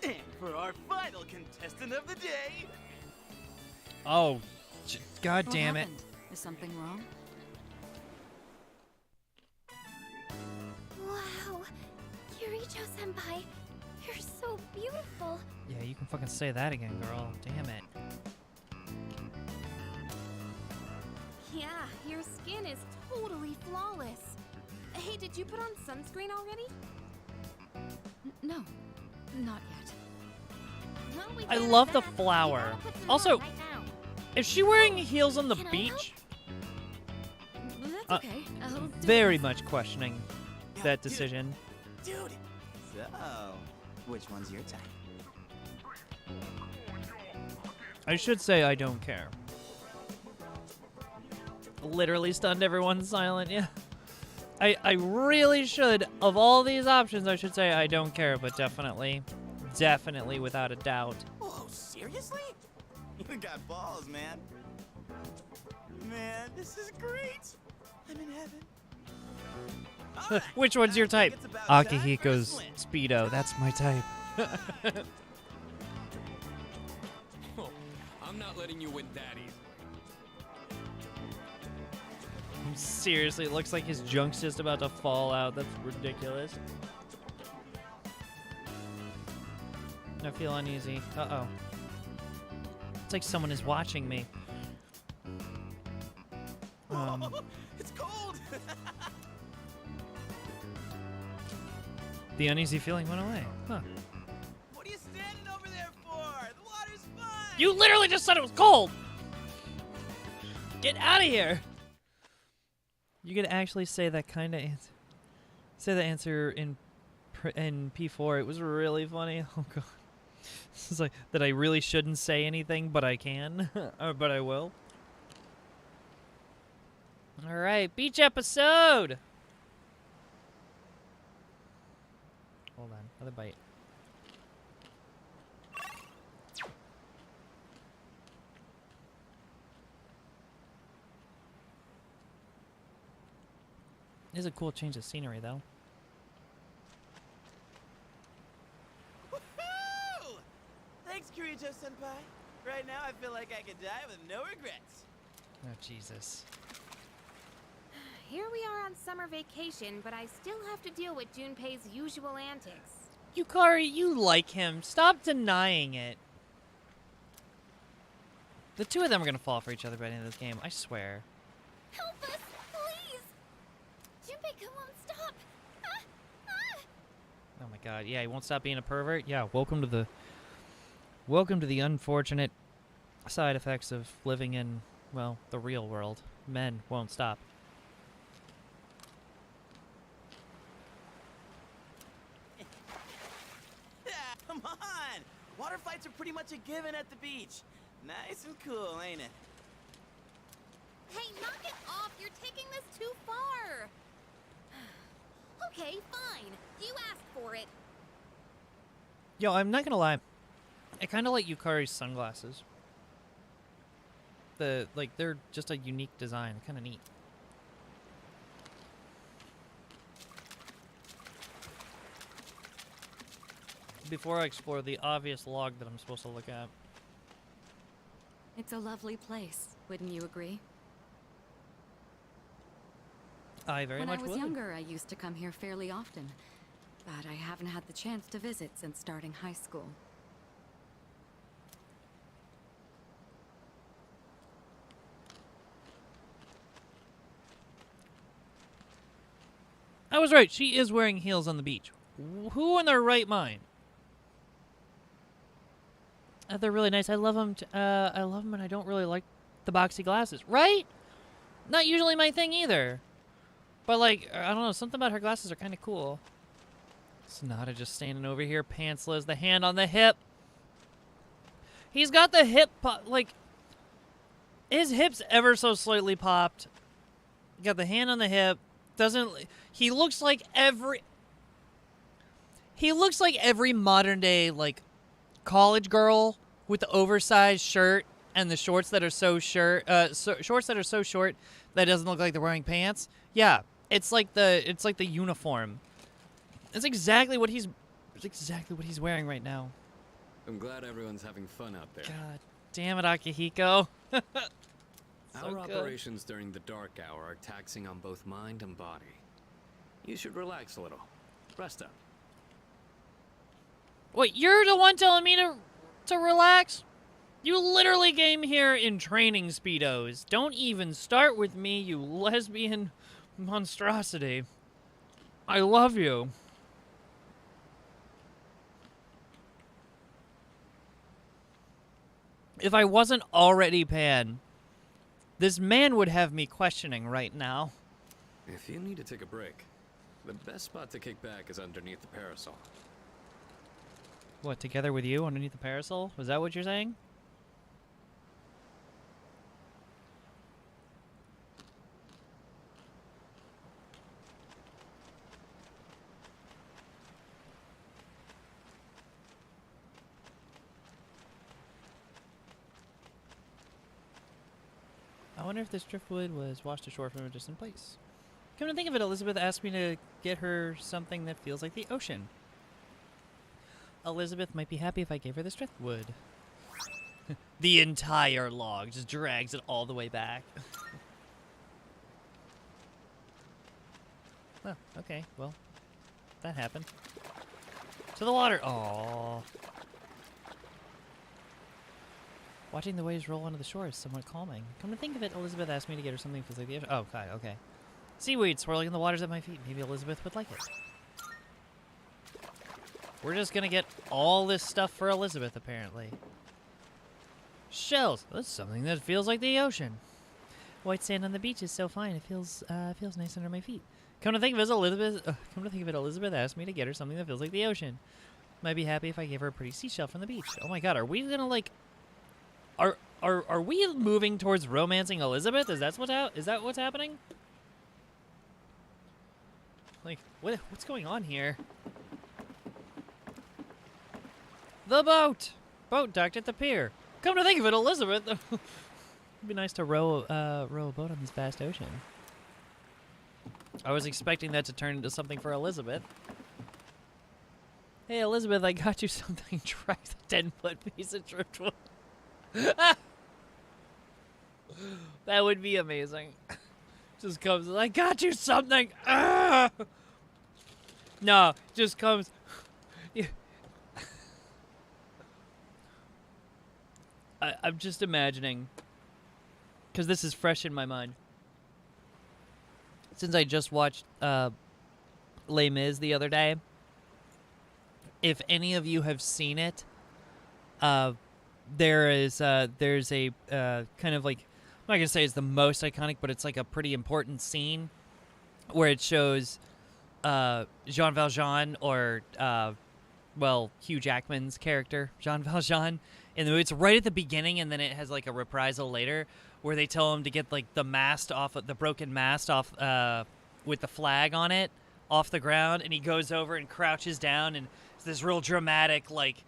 And for our final contestant of the day, Oh, god What damn it. happened? Is something wrong? Wow, Kirijo-senpai, you're so beautiful. Yeah, you can fucking say that again, girl. Damn it. Yeah, your skin is totally flawless. Hey, did you put on sunscreen already? No, not yet. Well, we I better love the that. You flower. gotta put some Also, on right now. is she wearing heels on the Can I beach? That's okay. I'll do Very it. much questioning that dude. decision. Dude! So, which one's your type? I should say I don't care. Literally stunned everyone silent, yeah. I really should, of all these options, I should say I don't care, but definitely without a doubt. Whoa, seriously? You got balls, man. Man, this is great. I'm in heaven. All right, Which one's your I think type? it's about time for a Akihiko's swim. Speedo, that's my type. I'm not letting you win that easy. Seriously, it looks like his junk's just about to fall out. That's ridiculous. I feel uneasy. Uh-oh. It's like someone is watching me. It's cold. The uneasy feeling went away. Huh. What are you standing over there for? The water's fine. You literally just said it was cold! Get out of here! You could actually say that kind of answer. Say the answer in P4. It was really funny. Oh god. This is like that I really shouldn't say anything, but I can. But I will. Alright, beach episode! Hold on, another bite. It is a cool change of scenery, though. Woohoo! Thanks, Kirijo-senpai. Right now, I feel like I could die with no regrets. Oh, Jesus. Here we are on summer vacation, but I still have to deal with Junpei's usual antics. Yukari, you like him. Stop denying it. The two of them are gonna fall for each other by the end of this game, I swear. Help us, please! Junpei won't stop! Ah! Ah! Oh my god, yeah, he won't stop being a pervert? Yeah, welcome to the unfortunate side effects of living in, well, the real world. Men won't stop. Come on! Water fights are pretty much a given at the beach. Nice and cool, ain't it? Hey, knock it off! You're taking this too far! Okay, fine. You asked for it. Yo, I'm not gonna lie. I kinda like Yukari's sunglasses. They're just a unique design, kinda neat. Before I explore the obvious log that I'm supposed to look at. It's a lovely place, wouldn't you agree? I very When much I was would. younger, I used to come here fairly often, but I haven't had the chance to visit since starting high school. I was right. She is wearing heels on the beach. Who in their right mind? They're really nice. I love them. I love them, and I don't really like the boxy glasses. Right? Not usually my thing either. But like, I don't know. Something about her glasses are kind of cool. Sonata just standing over here, pantsless, the hand on the hip. He's got the hip like his hips ever so slightly popped. Got the hand on the hip. Doesn't he looks like every modern day like college girl with the oversized shirt and the shorts that are shorts that are so short that it doesn't look like they're wearing pants. Yeah, it's like the uniform. It's exactly what he's wearing right now. I'm glad everyone's having fun out there. God damn it, Akihiko. Our good. operations during the dark hour are taxing on both mind and body. You should relax a little. Rest up. Wait, you're the one telling me to relax? You literally came here in training speedos. Don't even start with me, you lesbian monstrosity. I love you. If I wasn't already Pan, this man would have me questioning right now. If you need to take a break, the best spot to kick back is underneath the parasol. What, together with you underneath the parasol? Was that what you're saying? I wonder if this driftwood was washed ashore from a distant place. Come to think of it, Elizabeth asked me to get her something that feels like the ocean. Elizabeth might be happy if I gave her this driftwood. The entire log just drags it all the way back. Oh, okay, well, that happened. To the water! Aww. Watching the waves roll onto the shore is somewhat calming. Come to think of it, Elizabeth asked me to get her something that feels like the ocean. Oh, okay, okay. Seaweed swirling in the waters at my feet. Maybe Elizabeth would like it. We're just gonna get all this stuff for Elizabeth, apparently. Shells. That's something that feels like the ocean. White sand on the beach is so fine. It feels nice under my feet. Come to think of it, Elizabeth asked me to get her something that feels like the ocean. Might be happy if I gave her a pretty seashell from the beach. Oh my god, are we gonna like? Are we moving towards romancing Elizabeth? Is that what's happening? Like, what's going on here? The boat! Boat docked at the pier. Come to think of it, Elizabeth! It'd be nice to row a boat on this vast ocean. I was expecting that to turn into something for Elizabeth. Hey, Elizabeth, I got you something. Drag the 10-foot piece of driftwood. That would be amazing. Just comes, I got you something. Ah! No, just comes. Yeah. I'm just imagining, because this is fresh in my mind. Since I just watched Les Mis the other day, if any of you have seen it, there's a kind of like, I'm not gonna say it's the most iconic, but it's like a pretty important scene where it shows Jean Valjean, or Hugh Jackman's character Jean Valjean in the movie. It's right at the beginning, and then it has like a reprisal later where they tell him to get like the mast off of the broken mast off with the flag on it off the ground, and he goes over and crouches down, and it's this real dramatic, like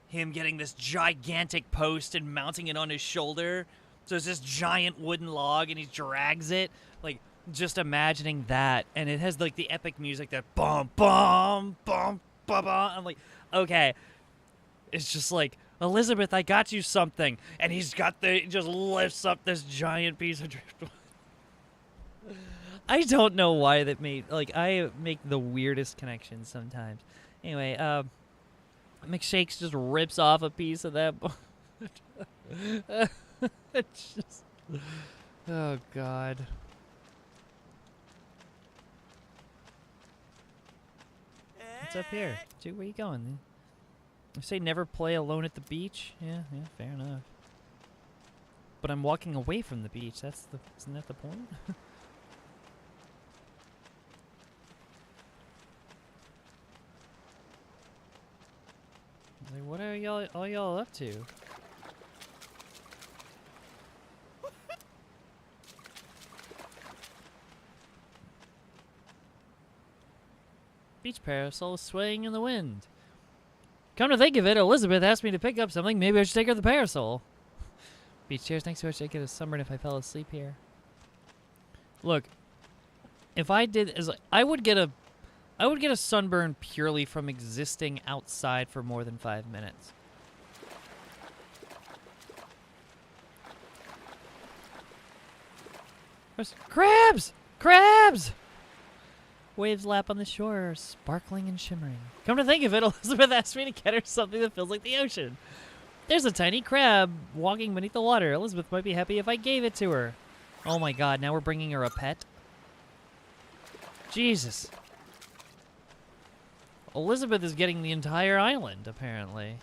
him getting this gigantic post and mounting it on his shoulder. So it's this giant wooden log, and he drags it. Like, just imagining that, and it has like the epic music that bum bum bum bum bum. I'm like, okay, it's just like, Elizabeth, I got you something, and he just lifts up this giant piece of driftwood. I don't know why that made, like, I make the weirdest connections sometimes. Anyway, McShakes just rips off a piece of that. It's just, oh god. What's up here? Dude, where you going? You say never play alone at the beach? Yeah, fair enough. But I'm walking away from the beach. Isn't that the point? Like, what are y'all up to? Beach parasol swaying in the wind. Come to think of it, Elizabeth asked me to pick up something. Maybe I should take her the parasol. Beach chairs next to it. Should I get a sunburn if I fell asleep here? Look, if I did, I would get a sunburn purely from existing outside for more than 5 minutes. Crabs! Crabs! Waves lap on the shore, sparkling and shimmering. Come to think of it, Elizabeth asked me to get her something that feels like the ocean. There's a tiny crab walking beneath the water. Elizabeth might be happy if I gave it to her. Oh my god, now we're bringing her a pet? Jesus. Elizabeth is getting the entire island, apparently.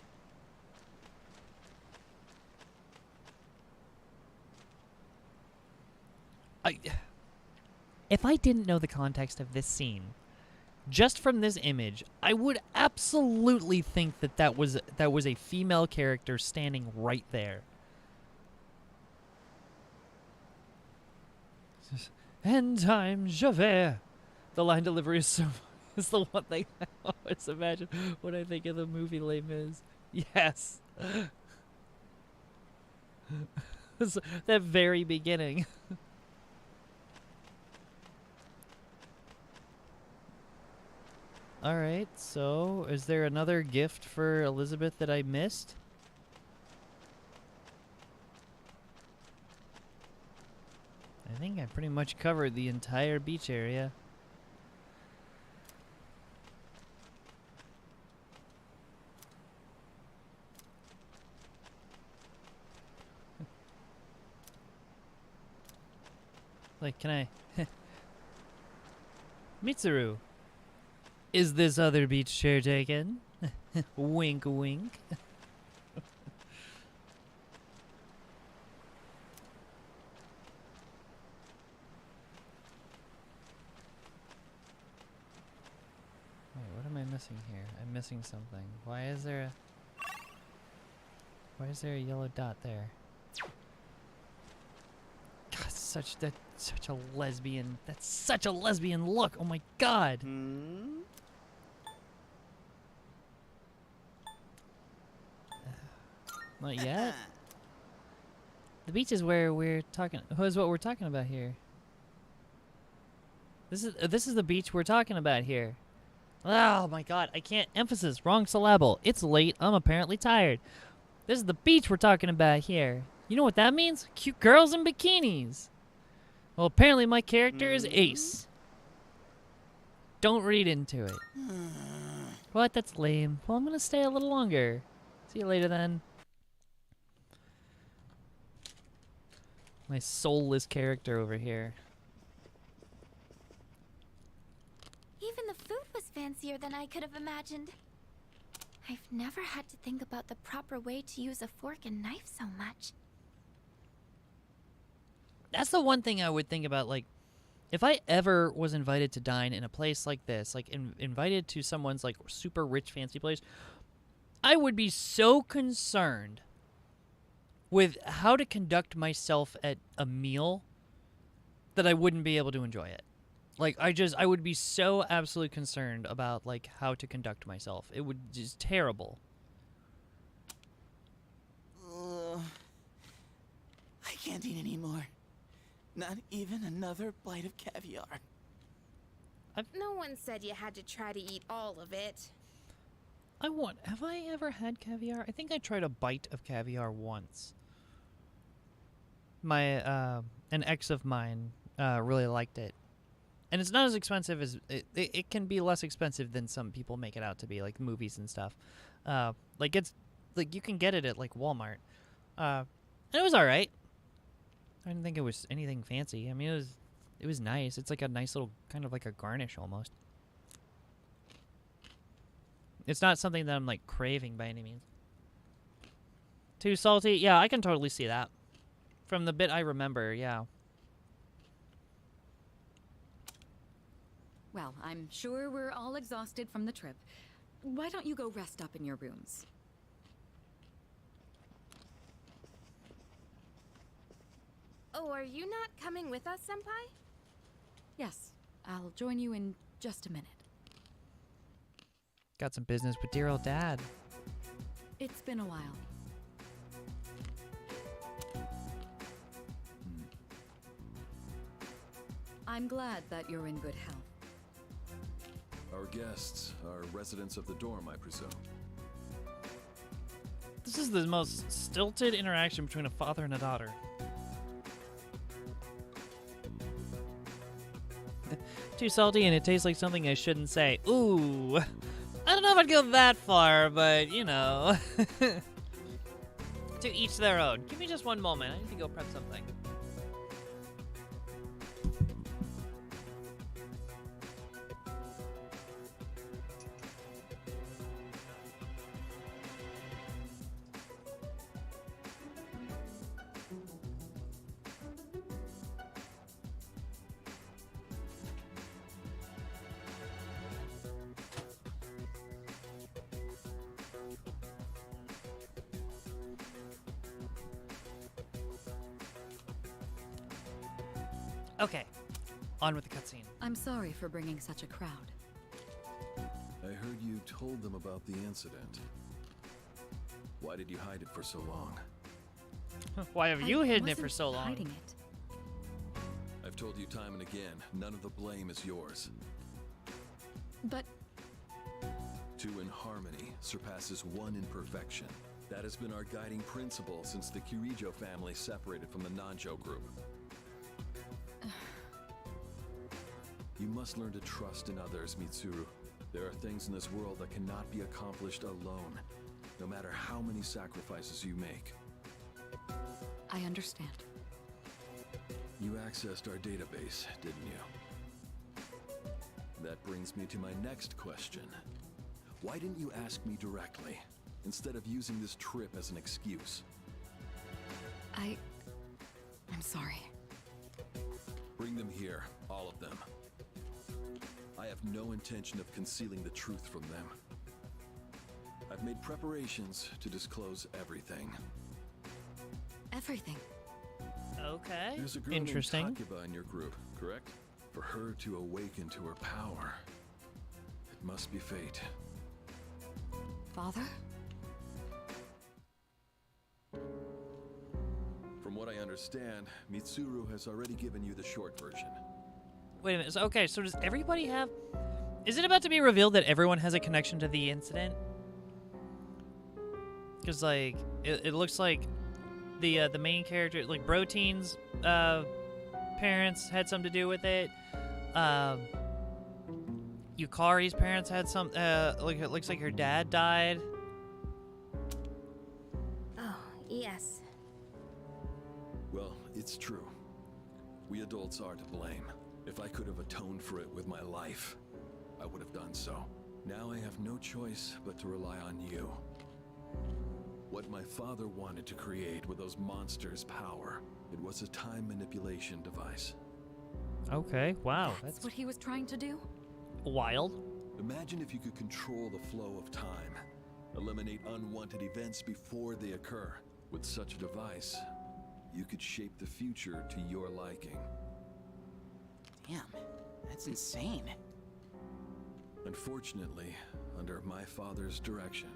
If I didn't know the context of this scene, just from this image, I would absolutely think that that was a female character standing right there. End time, Javert. The line delivery is so is the one thing I always imagine when I think of the movie Les Mis. Yes. That very beginning. Alright, so is there another gift for Elizabeth that I missed? I think I pretty much covered the entire beach area. Like, can I... Mitsuru, is this other beach chair taken? Wink, wink. Wait, what am I missing here? I'm missing something. Why is there a yellow dot there? God, that's such a lesbian look. Oh my god. Not yet. The beach is where we're talking. Is what we're talking about here. This is the beach we're talking about here. Oh my god, I can't. Emphasis, wrong syllable. It's late. I'm apparently tired. This is the beach we're talking about here. You know what that means? Cute girls in bikinis. Well, apparently my character is Ace. Don't read into it. What? That's lame. Well, I'm gonna stay a little longer. See you later then. My soulless character over here. Even the food was fancier than I could have imagined. I've never had to think about the proper way to use a fork and knife so much. That's the one thing I would think about, like, if I ever was invited to dine in a place like this, like invited to someone's like super rich fancy place, I would be so concerned with how to conduct myself at a meal that I wouldn't be able to enjoy it. Like, I would be so absolutely concerned about, like, how to conduct myself. It would just terrible. I can't eat anymore. Not even another bite of caviar. No one said you had to try to eat all of it. Have I ever had caviar? I think I tried a bite of caviar once. An ex of mine really liked it. And it's not as expensive as... It can be less expensive than some people make it out to be, like movies and stuff. Like, it's... Like, you can get it at, like, Walmart. And it was alright. I didn't think it was anything fancy. I mean, it was nice. It's like a nice little... Kind of like a garnish, almost. It's not something that I'm, like, craving by any means. Too salty? Yeah, I can totally see that. From the bit I remember, yeah. Well, I'm sure we're all exhausted from the trip. Why don't you go rest up in your rooms? Oh, are you not coming with us, Senpai? Yes, I'll join you in just a minute. Got some business with dear old dad. It's been a while. I'm glad that you're in good health. Our guests are residents of the dorm, I presume. This is the most stilted interaction between a father and a daughter. Too salty and it tastes like something I shouldn't say. Ooh. I don't know if I'd go that far, but, you know. To each their own. Give me just one moment. I need to go prep something. Okay, on with the cutscene. I'm sorry for bringing such a crowd. I heard you told them about the incident. Why did you hide it for so long? Why have you I hidden it for wasn't so long? hiding it. I've told you time and again, none of the blame is yours. But Two in harmony surpasses one in perfection. That has been our guiding principle since the Kirijo family separated from the Nanjo group. You must learn to trust in others, Mitsuru. There are things in this world that cannot be accomplished alone, no matter how many sacrifices you make. I understand. You accessed our database, didn't you? That brings me to my next question. Why didn't you ask me directly, instead of using this trip as an excuse? I'm sorry. Bring them here, all of them. I have no intention of concealing the truth from them. I've made preparations to disclose everything. Everything. Okay. There's a girl Interesting. named Takiba in your group, correct? For her to awaken to her power, it must be fate. Father? From what I understand, Mitsuru has already given you the short version. Wait a minute. So, okay, so does everybody have... Is it about to be revealed that everyone has a connection to the incident? Because, like, it looks like the main character, like, Broteen's parents had something to do with it. Yukari's parents had some... like, it looks like her dad died. Oh, yes. Well, it's true. We adults are to blame. If I could have atoned for it with my life, I would have done so. Now I have no choice but to rely on you. What my father wanted to create with those monsters' power, it was a time manipulation device. Okay, wow. That's what he was trying to do? Wild. Imagine if you could control the flow of time, eliminate unwanted events before they occur. With such a device, you could shape the future to your liking. Damn, that's insane. Unfortunately, under my father's direction,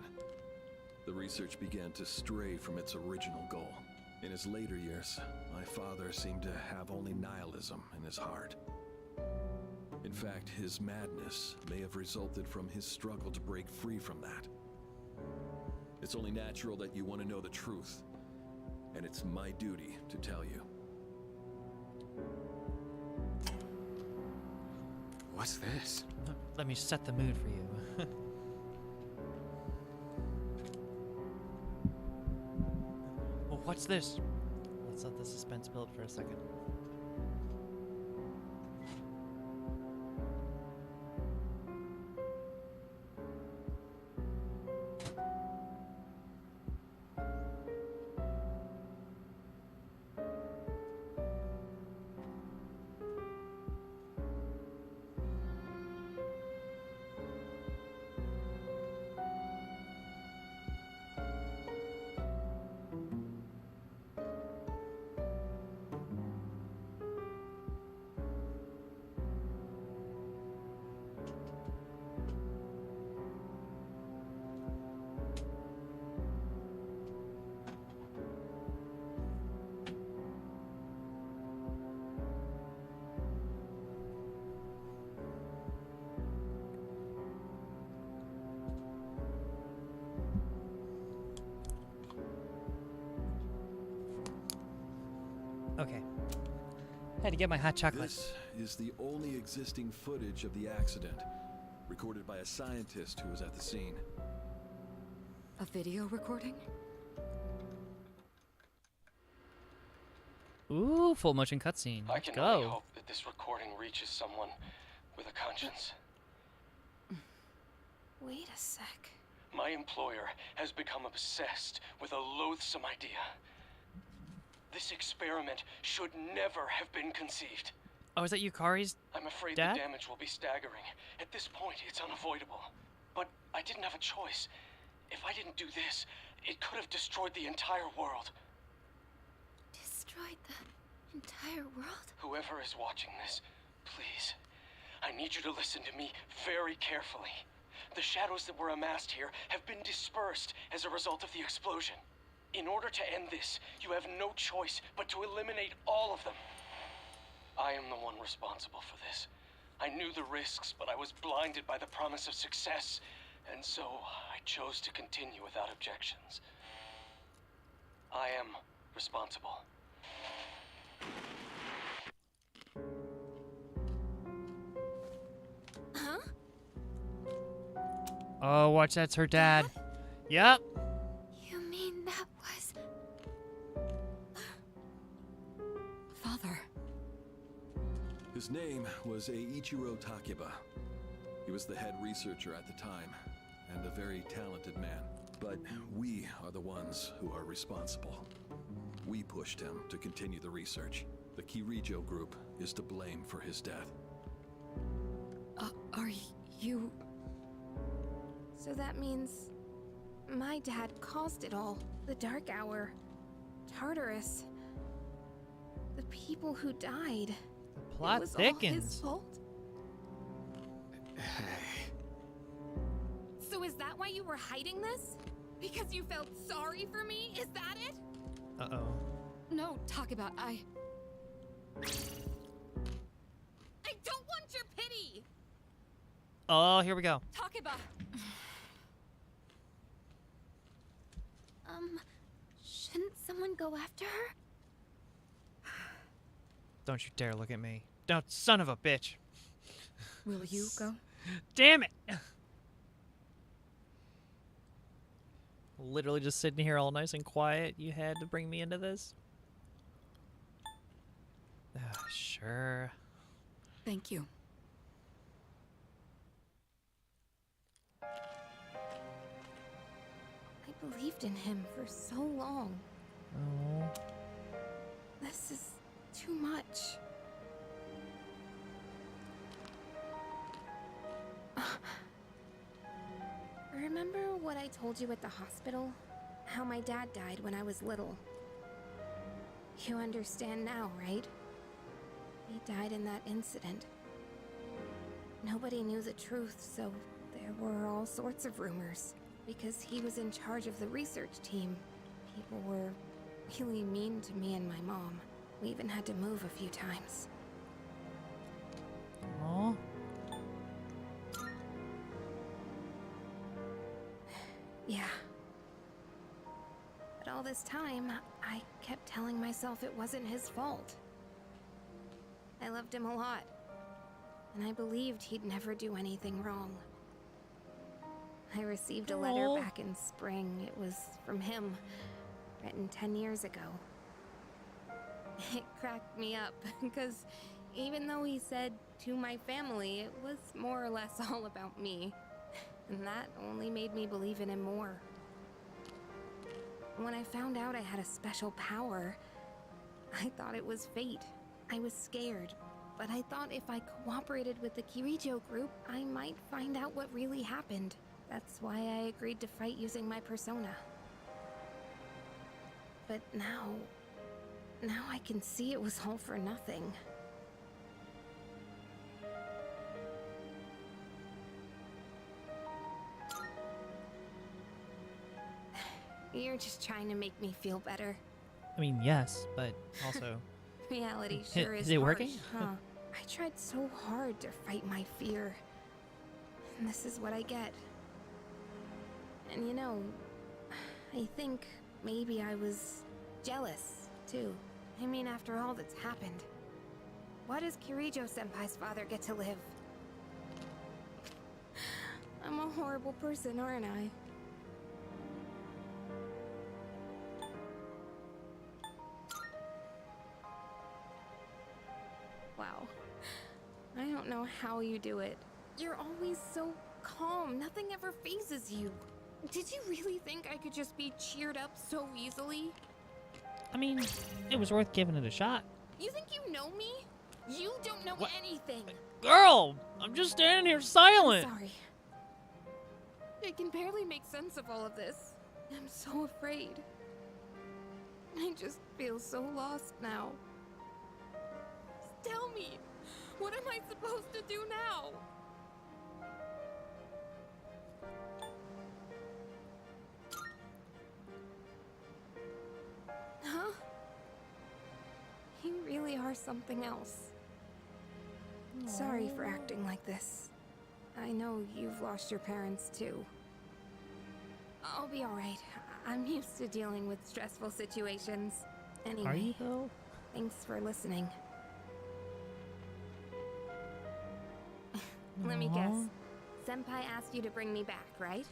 the research began to stray from its original goal. In his later years, my father seemed to have only nihilism in his heart. In fact, his madness may have resulted from his struggle to break free from that. It's only natural that you want to know the truth, and it's my duty to tell you. What's this? Let me set the mood for you. Well, what's this? Let's let the suspense build for a second. Okay. Had to get my hot chocolate. This is the only existing footage of the accident, recorded by a scientist who was at the scene. A video recording? Ooh, full motion cutscene. I Let's can go. only hope that this recording reaches someone with a conscience. Wait a sec. My employer has become obsessed with a loathsome idea. This experiment should never have been conceived. Oh, is that Yukari's? I'm afraid Dad? the damage will be staggering. At this point, it's unavoidable. But I didn't have a choice. If I didn't do this, it could have destroyed the entire world. Destroyed the entire world? Whoever is watching this, please, I need you to listen to me very carefully. The shadows that were amassed here have been dispersed as a result of the explosion. In order to end this, you have no choice but to eliminate all of them. I am the one responsible for this. I knew the risks, but I was blinded by the promise of success, and so I chose to continue without objections. I am responsible. Huh? Oh, watch, that's her dad. Yep. You mean that was... Father. His name was Eiichiro Takeba. He was the head researcher at the time, and a very talented man. But we are the ones who are responsible. We pushed him to continue the research. The Kirijo group is to blame for his death. Are you... So that means my dad caused it all. The Dark Hour, Tartarus, the people who died. Plot it was thickens. all his fault. So is that why you were hiding this? Because you felt sorry for me? Is that it? Uh-oh. No, talk about I don't want your pity! Oh, here we go. Talk about... Shouldn't someone go after her? Don't you dare look at me. Don't, son of a bitch. Will you go? Damn it. Literally just sitting here all nice and quiet. You had to bring me into this? Sure. Thank you. I believed in him for so long. Oh. This is too much. Remember what I told you at the hospital? How my dad died when I was little. You understand now, right? He died in that incident. Nobody knew the truth, so there were all sorts of rumors. Because he was in charge of the research team, people were really mean to me and my mom. We even had to move a few times. Aw. Yeah. But all this time, I kept telling myself it wasn't his fault. I loved him a lot, and I believed he'd never do anything wrong. I received a letter back in spring. It was from him, written 10 years ago. It cracked me up, because even though he said to my family, it was more or less all about me. And that only made me believe in him more. When I found out I had a special power, I thought it was fate. I was scared, but I thought if I cooperated with the Kirijo group, I might find out what really happened. That's why I agreed to fight using my persona. But now I can see it was all for nothing. You're just trying to make me feel better. I mean, yes, but also... Reality sure is Is it working? harsh, huh? I tried so hard to fight my fear. And this is what I get. And you know, I think maybe I was jealous, too. I mean, after all that's happened. Why does Kirijo-senpai's father get to live? I'm a horrible person, aren't I? Wow. I don't know how you do it. You're always so calm. Nothing ever phases you. Did you really think I could just be cheered up so easily? I mean, it was worth giving it a shot. You think you know me? You don't know anything. Girl, I'm just standing here silent. I'm sorry. I can barely make sense of all of this. I'm so afraid. I just feel so lost now. Tell me, what am I supposed to do now? Huh? You really are something else. Sorry for acting like this. I know you've lost your parents too. I'll be alright. I'm used to dealing with stressful situations. Anyway, Are you though? thanks for listening. Let me guess. Senpai asked you to bring me back, right?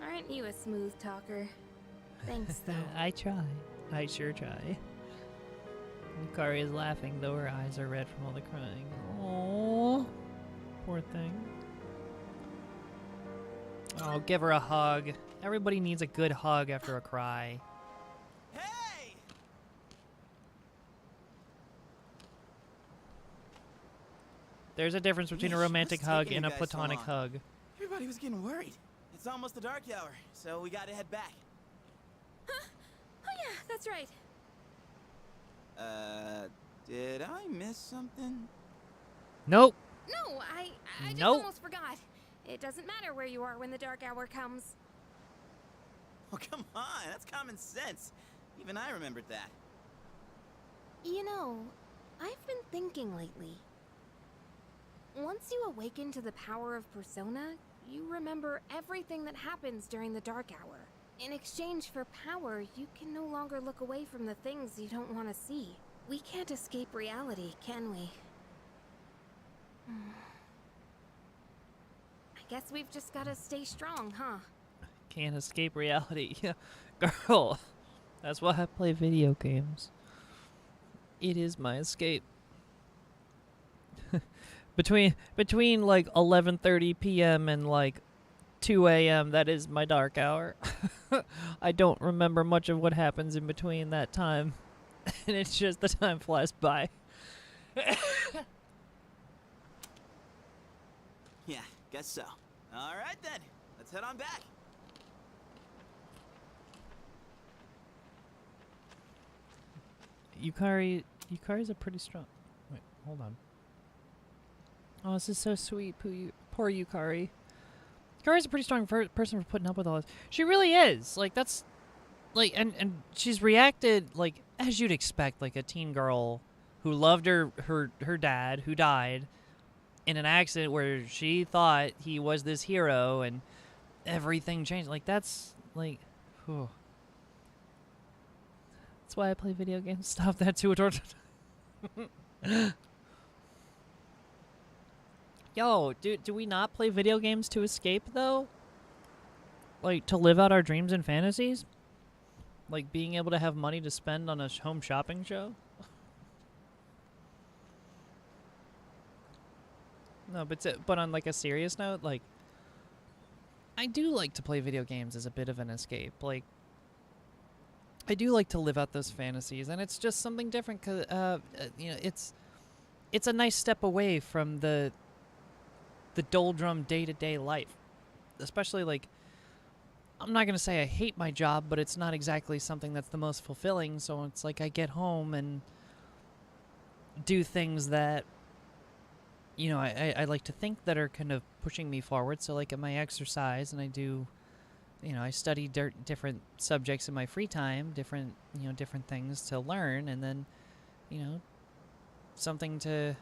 Aren't you a smooth talker? Thanks, though. I try. I sure try. Yukari is laughing, though her eyes are red from all the crying. Oh, poor thing. Oh, give her a hug. Everybody needs a good hug after a cry. Hey! There's a difference between a Yeesh, romantic what's hug taking and a you guys so platonic long? hug. Everybody was getting worried. It's almost the dark hour, so we gotta head back. Huh? Oh yeah, that's right. Did I miss something? Nope. No, I just Nope. almost forgot. It doesn't matter where you are when the dark hour comes. Oh, come on, that's common sense. Even I remembered that. You know, I've been thinking lately. Once you awaken to the power of Persona, you remember everything that happens during the dark hour. In exchange for power, you can no longer look away from the things you don't want to see. We can't escape reality, can we? I guess we've just gotta stay strong, huh? Can't escape reality. Yeah, girl. That's why I play video games. It is my escape. between like 11:30 p.m. and like 2 a.m. that is my dark hour. I don't remember much of what happens in between that time. And it's just the time flies by. Yeah, guess so. All right then, let's head on back. Yukari's a pretty strong... Wait, hold on. Oh, this is so sweet. Poor Yukari. Yukari's a pretty strong person for putting up with all this. She really is. Like, that's... Like, and she's reacted, like, as you'd expect, like a teen girl who loved her dad, who died in an accident where she thought he was this hero, and everything changed. Like, that's, like... Whew. That's why I play video games. Stop that too. Yo, do we not play video games to escape, though? Like, to live out our dreams and fantasies? Like, being able to have money to spend on a home shopping show? No, but on, like, a serious note, like, I do like to play video games as a bit of an escape. Like, I do like to live out those fantasies, and it's just something different, cause, you know, it's a nice step away from the doldrum day-to-day life. Especially, like, I'm not going to say I hate my job, but it's not exactly something that's the most fulfilling, so it's like I get home and do things that, you know, I like to think that are kind of pushing me forward. So, like, at my exercise, and I do, you know, I study different subjects in my free time, different things to learn, and then, you know, something to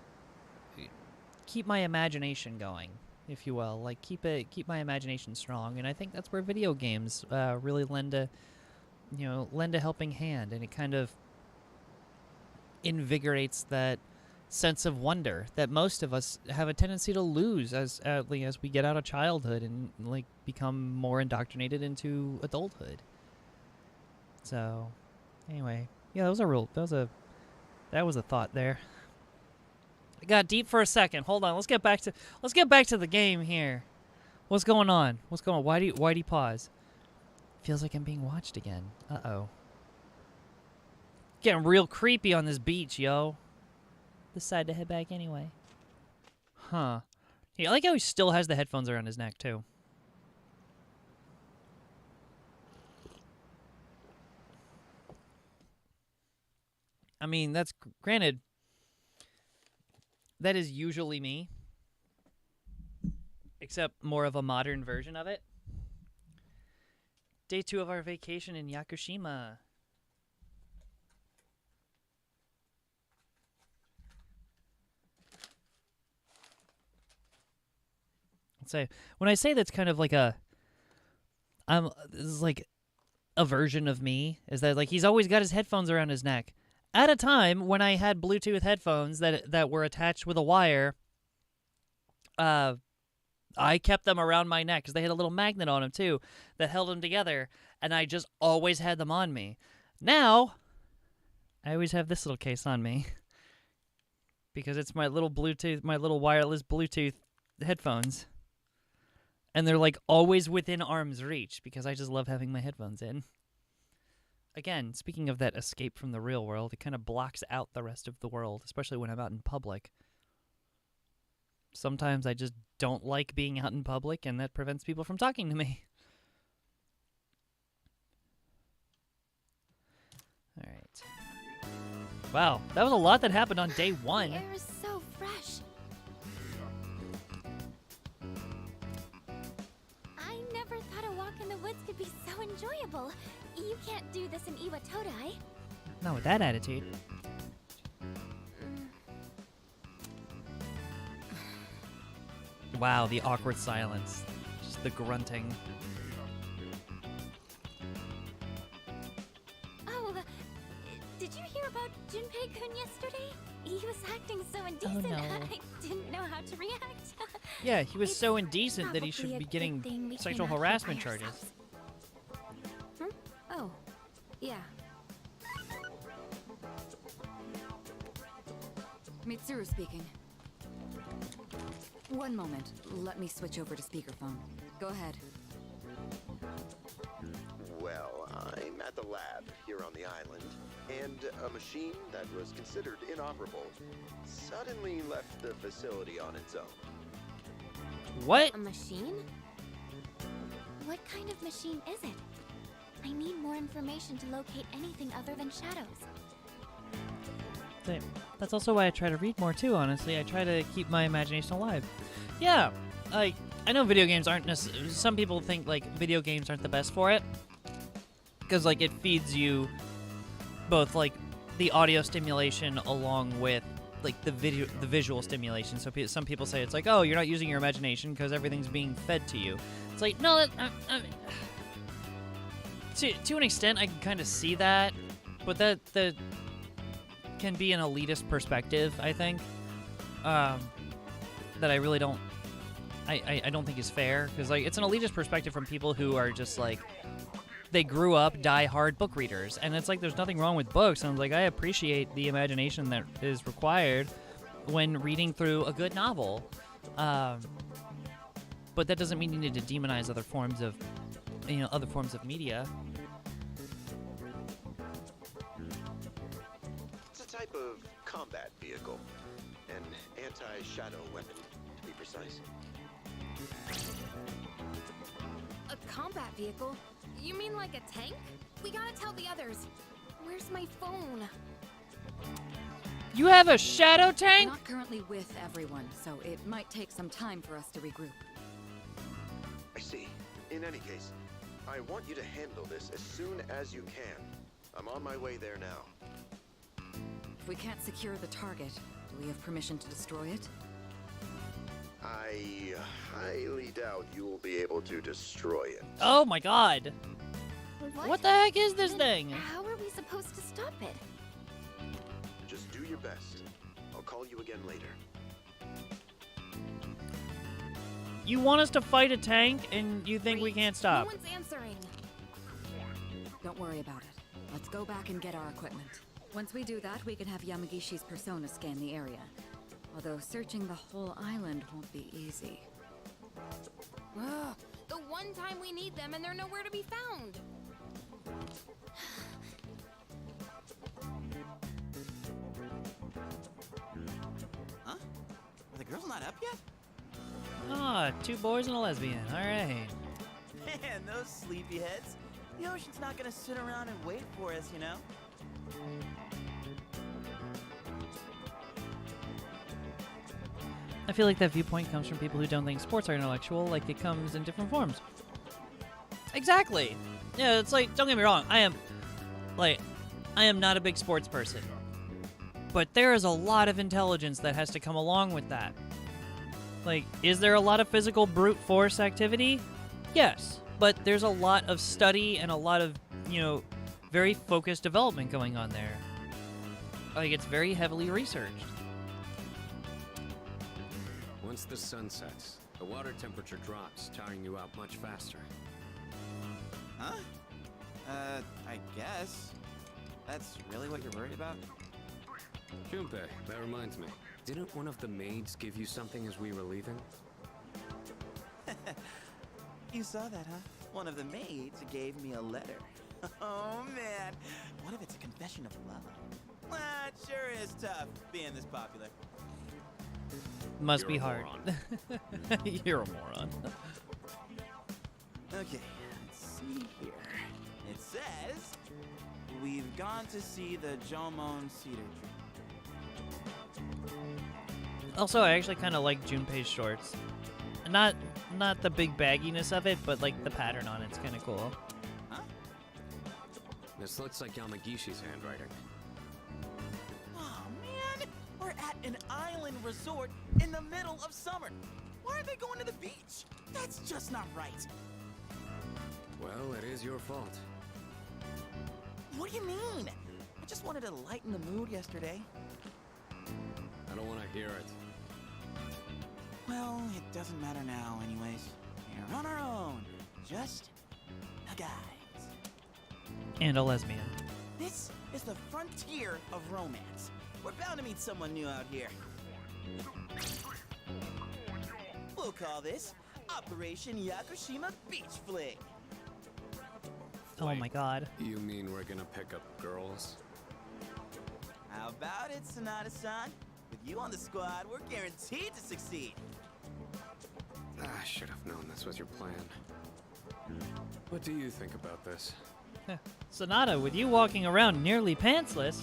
keep my imagination going, if you will. Like, keep my imagination strong, and I think that's where video games really lend a helping hand, and it kind of invigorates that sense of wonder that most of us have a tendency to lose as we get out of childhood and, like, become more indoctrinated into adulthood. So, anyway, yeah, that was a thought there. I got deep for a second. Hold on. Let's get back to the game here. What's going on? Why do you pause? Feels like I'm being watched again. Uh-oh. Getting real creepy on this beach, yo. Decide to head back anyway. Huh. Yeah, I like how he still has the headphones around his neck, too. I mean, that's granted. That is usually me, except more of a modern version of it. Day 2 of our vacation in Yakushima. So when I say that's kind of like this is like a version of me, is that like he's always got his headphones around his neck. At a time when I had Bluetooth headphones that were attached with a wire, I kept them around my neck because they had a little magnet on them too that held them together, and I just always had them on me. Now, I always have this little case on me because it's my little wireless Bluetooth headphones. And they're like always within arm's reach because I just love having my headphones in. Again, speaking of that escape from the real world, it kind of blocks out the rest of the world, especially when I'm out in public. Sometimes I just don't like being out in public, and that prevents people from talking to me. All right. Wow, that was a lot that happened on day 1. The air is so fresh. I never thought a walk in the woods could be so enjoyable. You can't do this in Iwatodai. Not with that attitude. Wow, the awkward silence. Just the grunting. Oh, did you hear about Junpei-kun yesterday? He was acting so indecent. Oh, no. I didn't know how to react. Yeah, he was It's so indecent that he probably should a be good getting thing we sexual came out here harassment by charges. ourselves. Oh, yeah. Mitsuru speaking. One moment. Let me switch over to speakerphone. Go ahead. Well, I'm at the lab here on the island, and a machine that was considered inoperable suddenly left the facility on its own. What? A machine? What kind of machine is it? I need more information to locate anything other than shadows. Same. That's also why I try to read more too, honestly. I try to keep my imagination alive. Yeah, like, I know video games aren't necessarily... Some people think, like, video games aren't the best for it. Because, like, it feeds you both, like, the audio stimulation along with, like, the visual stimulation. So some people say it's like, oh, you're not using your imagination because everything's being fed to you. It's like, no, to an extent, I can kind of see that. But that can be an elitist perspective, I think. That I really don't... I don't think is fair. Because, like, it's an elitist perspective from people who are just, like... They grew up die-hard book readers. And it's like, there's nothing wrong with books. And, like, I appreciate the imagination that is required when reading through a good novel. But that doesn't mean you need to demonize other forms of... other forms of media. It's a type of combat vehicle. An anti-shadow weapon, to be precise. A combat vehicle? You mean like a tank? We gotta tell the others. Where's my phone? You have a shadow We're tank? not currently with everyone, so it might take some time for us to regroup. I see. In any case, I want you to handle this as soon as you can. I'm on my way there now. If we can't secure the target, do we have permission to destroy it? I highly doubt you will be able to destroy it. Oh my god. What the heck is this thing? How are we supposed to stop it? Just do your best. I'll call you again later. You want us to fight a tank and you think we can't No stop? one's answering. Don't worry about it. Let's go back and get our equipment. Once we do that, we can have Yamagishi's persona scan the area. Although searching the whole island won't be easy. Ugh, the one time we need them and they're nowhere to be found. Huh? Are the girls not up yet? Ah, 2 boys and a lesbian. All right. Man, those sleepyheads. The ocean's not gonna sit around and wait for us, you know? I feel like that viewpoint comes from people who don't think sports are intellectual, like it comes in different forms. Exactly. Yeah, it's like, don't get me wrong, I am not a big sports person. But there is a lot of intelligence that has to come along with that. Like, is there a lot of physical brute force activity? Yes. But there's a lot of study and a lot of, very focused development going on there. Like, it's very heavily researched. Once the sun sets, the water temperature drops, tiring you out much faster. Huh? I guess. That's really what you're worried about? Junpei, that reminds me. Didn't one of the maids give you something as we were leaving? You saw that, huh? One of the maids gave me a letter. Oh, man. What if it's a confession of love? Well, it sure is tough being this popular. Must You're be a hard. moron. You're a moron. Okay, let's see here. It says, we've gone to see the Jomon Cedar Tree. Also, I actually kind of like Junpei's shorts. Not the big bagginess of it, but like the pattern on it's kind of cool. Huh? This looks like Yamagishi's handwriting. Oh, man! We're at an island resort in the middle of summer. Why are they going to the beach? That's just not right. Well, it is your fault. What do you mean? I just wanted to lighten the mood yesterday. I don't want to hear it. Well, it doesn't matter now anyways. We're on our own. Just a guys. And a lesbian. This is the frontier of romance. We're bound to meet someone new out here. We'll call this Operation Yakushima Beach Fling. Oh my god. You mean we're gonna pick up girls? How about it, Sonata-san? With you on the squad, we're guaranteed to succeed. I should have known this was your plan. What do you think about this? Sonata, with you walking around nearly pantsless.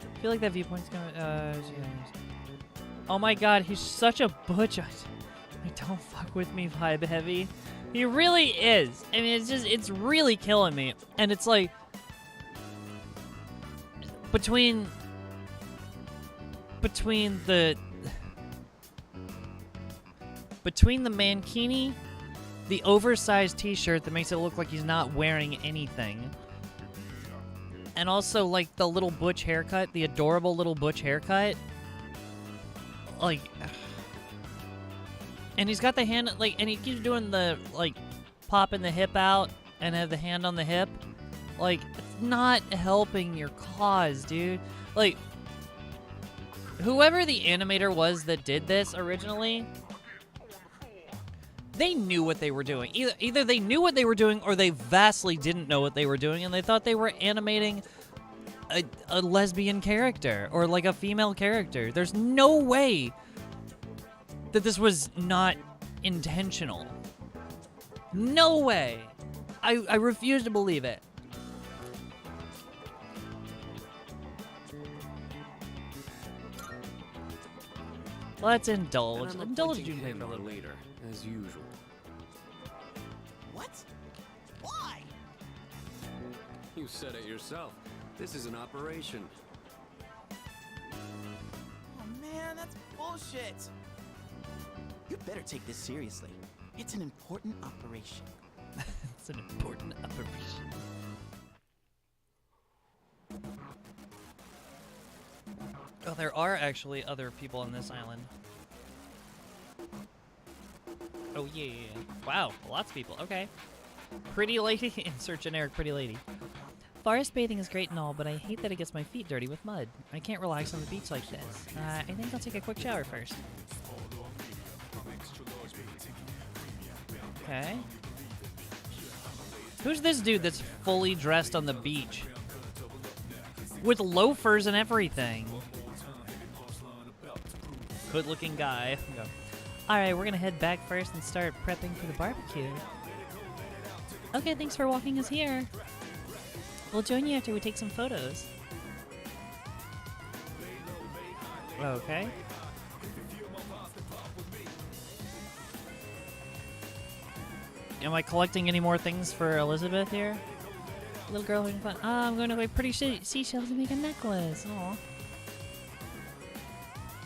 I feel like that viewpoint's gonna. Oh my god, he's such a butch. I don't fuck with me vibe heavy. He really is. I mean, it's really killing me. And it's like, between the mankini, the oversized t-shirt that makes it look like he's not wearing anything, and also like the little butch haircut, the adorable little butch haircut, like, and he's got the hand, like, and he keeps doing the, like, popping the hip out and have the hand on the hip. Like, it's not helping your cause, dude. Like, whoever the animator was that did this originally, they knew what they were doing. Either they knew what they were doing or they vastly didn't know what they were doing and they thought they were animating a lesbian character or like a female character. There's no way that this was not intentional. No way. I refuse to believe it. Let's indulge. And I'm Indulge appointing Junpei him for a our little bit. leader, as usual. What? Why? You said it yourself. This is an operation. Oh man, that's bullshit. You better take this seriously. It's an important operation. It's an important operation. Oh, there are actually other people on this island. Oh, yeah. Wow, lots of people. Okay. Pretty lady. Insert generic pretty lady. Forest bathing is great and all, but I hate that it gets my feet dirty with mud. I can't relax on the beach like this. I think I'll take a quick shower first. Okay. Who's this dude that's fully dressed on the beach? With loafers and everything. Good-looking guy. Alright, we're gonna head back first and start prepping for the barbecue. Okay, thanks for walking us here. We'll join you after we take some photos. Okay. Am I collecting any more things for Elizabeth here? Little girl having fun. Oh, I'm going to buy pretty seashells and make a necklace. Aw.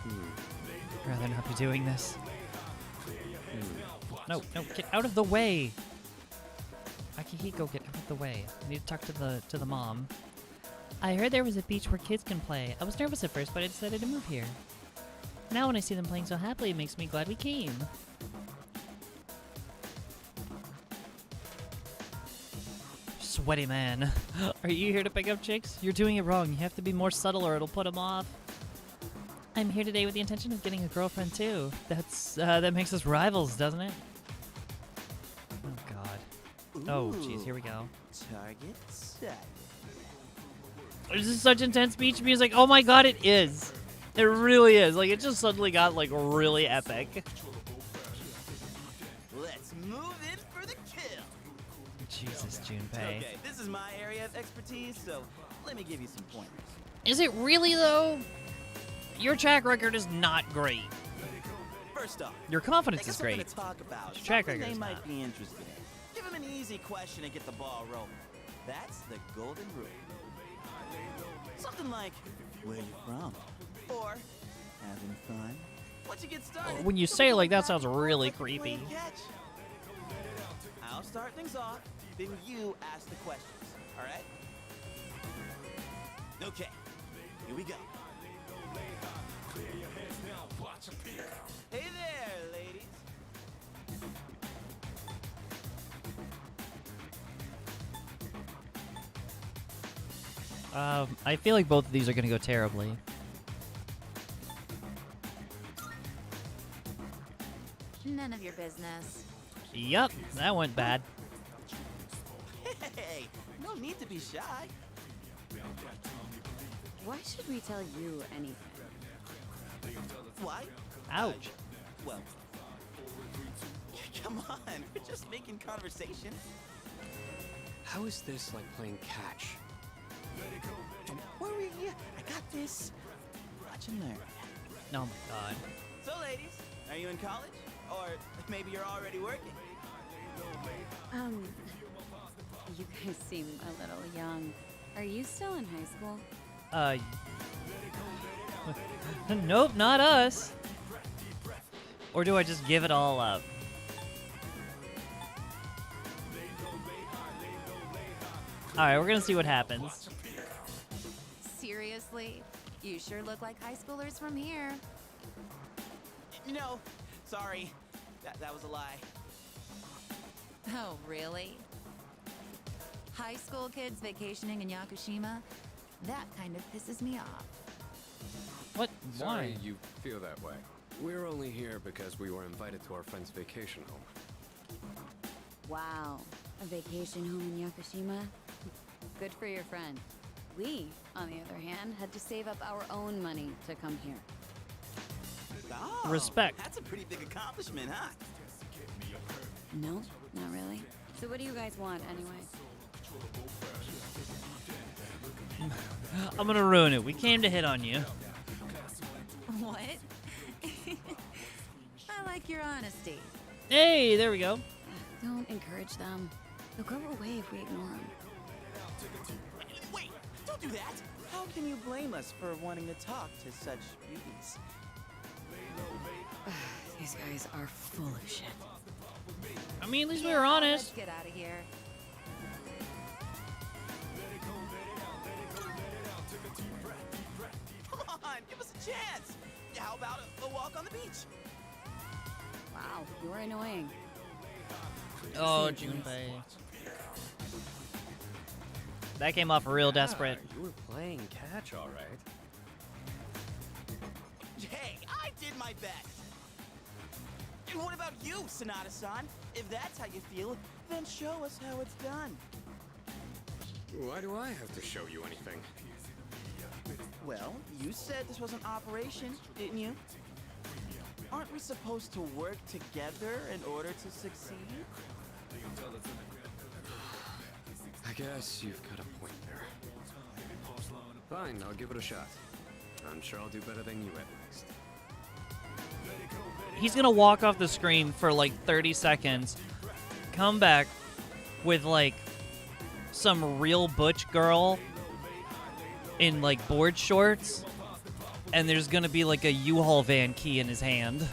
I'd rather not be doing this. No, no, get out of the way! Akihiko, get out of the way. I need to talk to the mom. I heard there was a beach where kids can play. I was nervous at first, but I decided to move here. Now when I see them playing so happily, it makes me glad we came. Sweaty man. Are you here to pick up chicks? You're doing it wrong. You have to be more subtle or it'll put them off. I'm here today with the intention of getting a girlfriend too. That makes us rivals, doesn't it? Oh god. Oh jeez, here we go. Target set. This is such intense beach music. Oh my god, it is. It really is. Like, it just suddenly got, like, really epic. Let's move in for the kill. Jesus, Junpei. Okay, this is my area of expertise, so let me give you some pointers. Is it really, though? Your track record is not great. First off, Your confidence I guess is great. I'm gonna talk about Your track something record they is might not. be interested in. Give them an easy question and get the ball rolling. That's the golden rule. Something like, where you from? Or, having fun? Once you get started, When you say it like that, sounds really creepy. catch. I'll start things off, then you ask the questions, alright? Okay, here we go. Hey there, ladies. I feel like both of these are gonna go terribly. None of your business. Yup, that went bad. Hey, no need to be shy. Why should we tell you anything? Why? Ouch. Well, come on, we're just making conversation. How is this like playing catch? Don't worry, I got this. Watch and learn. Oh my god. So, ladies, are you in college? Or maybe you're already working? You guys seem a little young. Are you still in high school? Nope, not us. Or do I just give it all up? Alright, we're gonna see what happens. Seriously? You sure look like high schoolers from here. No, sorry. That was a lie. Oh, really? High school kids vacationing in Yakushima? That kind of pisses me off. What? Sorry Why? you feel that way. We're only here because we were invited to our friend's vacation home. Wow. A vacation home in Yakushima? Good for your friend. We, on the other hand, had to save up our own money to come here. Oh, Respect. That's a pretty big accomplishment, huh? No, not really. So what do you guys want anyway? I'm gonna ruin it. We came to hit on you. What? I like your honesty. Hey, there we go. Don't encourage them. They'll go away if we ignore them. Wait, don't do that. How can you blame us for wanting to talk to such beauties? These guys are full of shit. I mean, at least we were honest. Let's get out of here. Come on, give us a chance. How about a walk on the beach? Wow, you're annoying. Oh, Junpei. That came off real desperate. You were playing catch, all right. Hey, I did my best. And what about you, Sonata-san? If that's how you feel, then show us how it's done. Why do I have to show you anything? Well, you said this was an operation, didn't you? Aren't we supposed to work together in order to succeed? I guess you've got a point there. Fine, I'll give it a shot. I'm sure I'll do better than you at least. He's gonna walk off the screen for like 30 seconds, come back with like some real butch girl in like board shorts, and there's gonna be like a U-Haul van key in his hand.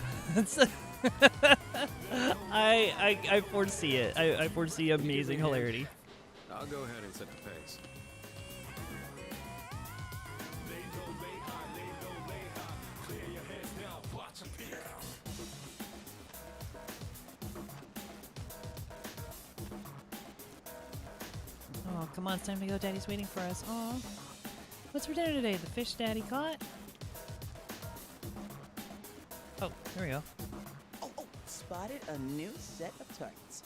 I foresee it. I foresee amazing hilarity. I'll go ahead and set the pace. Oh, come on, it's time to go. Daddy's waiting for us. Oh, what's for dinner today? The fish Daddy caught? Oh, there we go. Oh, spotted a new set of targets.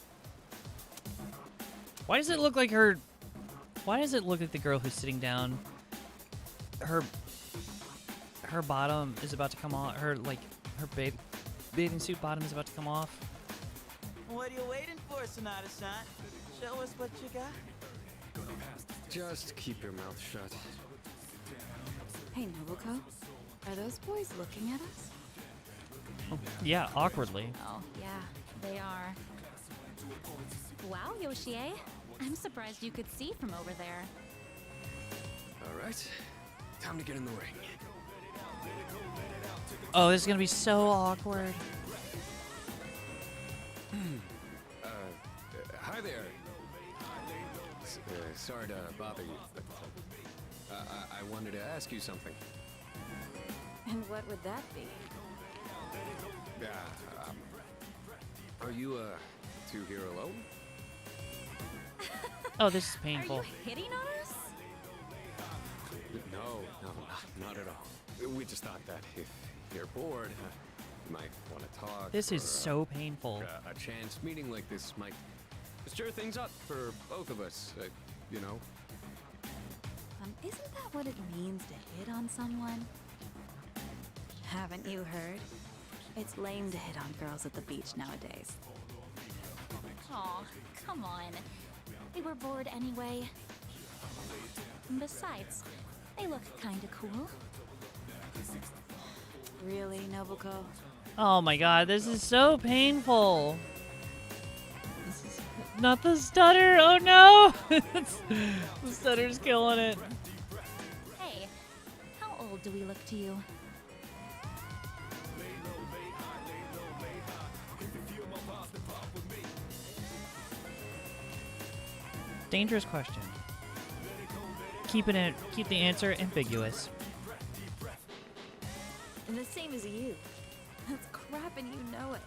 Why does it look like her... Why does it look like the girl who's sitting down? Her bottom is about to come off. Her bathing suit bottom is about to come off. What are you waiting for, Sonata-san? Show us what you got. Just keep your mouth shut. Hey, Nobuko. Are those boys looking at us? Yeah, awkwardly. Oh, yeah, they are. Wow, Yoshie. I'm surprised you could see from over there. All right, time to get in the ring. Oh, this is gonna be so awkward. Hi there. Sorry to bother you, but I wanted to ask you something. And what would that be? Are you two here alone? Oh, this is painful. Are you hitting on us? No, not at all. We just thought that if you're bored, you might want to talk. This is so painful. A chance meeting like this might stir things up for both of us, you know? Isn't that what it means to hit on someone? Haven't you heard? It's lame to hit on girls at the beach nowadays. Aw, come on. We were bored anyway. Besides, they look kinda cool. Really, Nobuko? Oh my god, this is so painful. This is not the stutter. Oh no! The stutter's killing it. Hey, how old do we look to you? Dangerous question. Keep the answer ambiguous. And the same as you. That's crap and you know it.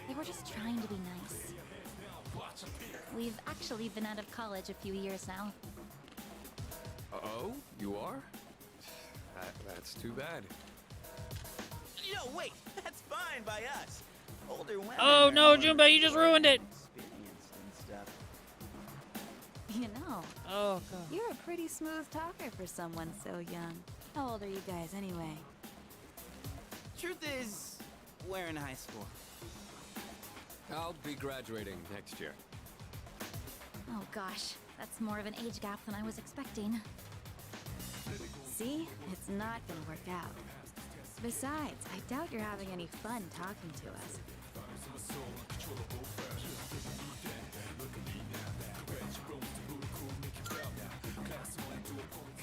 They were just trying to be nice. We've actually been out of college a few years now. Oh, you are? That's too bad. No, wait, that's fine by us. Older women. Oh are no, more Junpei, you just ruined it. experienced and stuff. You know, Oh god. you're a pretty smooth talker for someone so young. How old are you guys anyway? Truth is, we're in high school. I'll be graduating next year. Oh gosh, that's more of an age gap than I was expecting. See? It's not gonna work out. Besides, I doubt you're having any fun talking to us.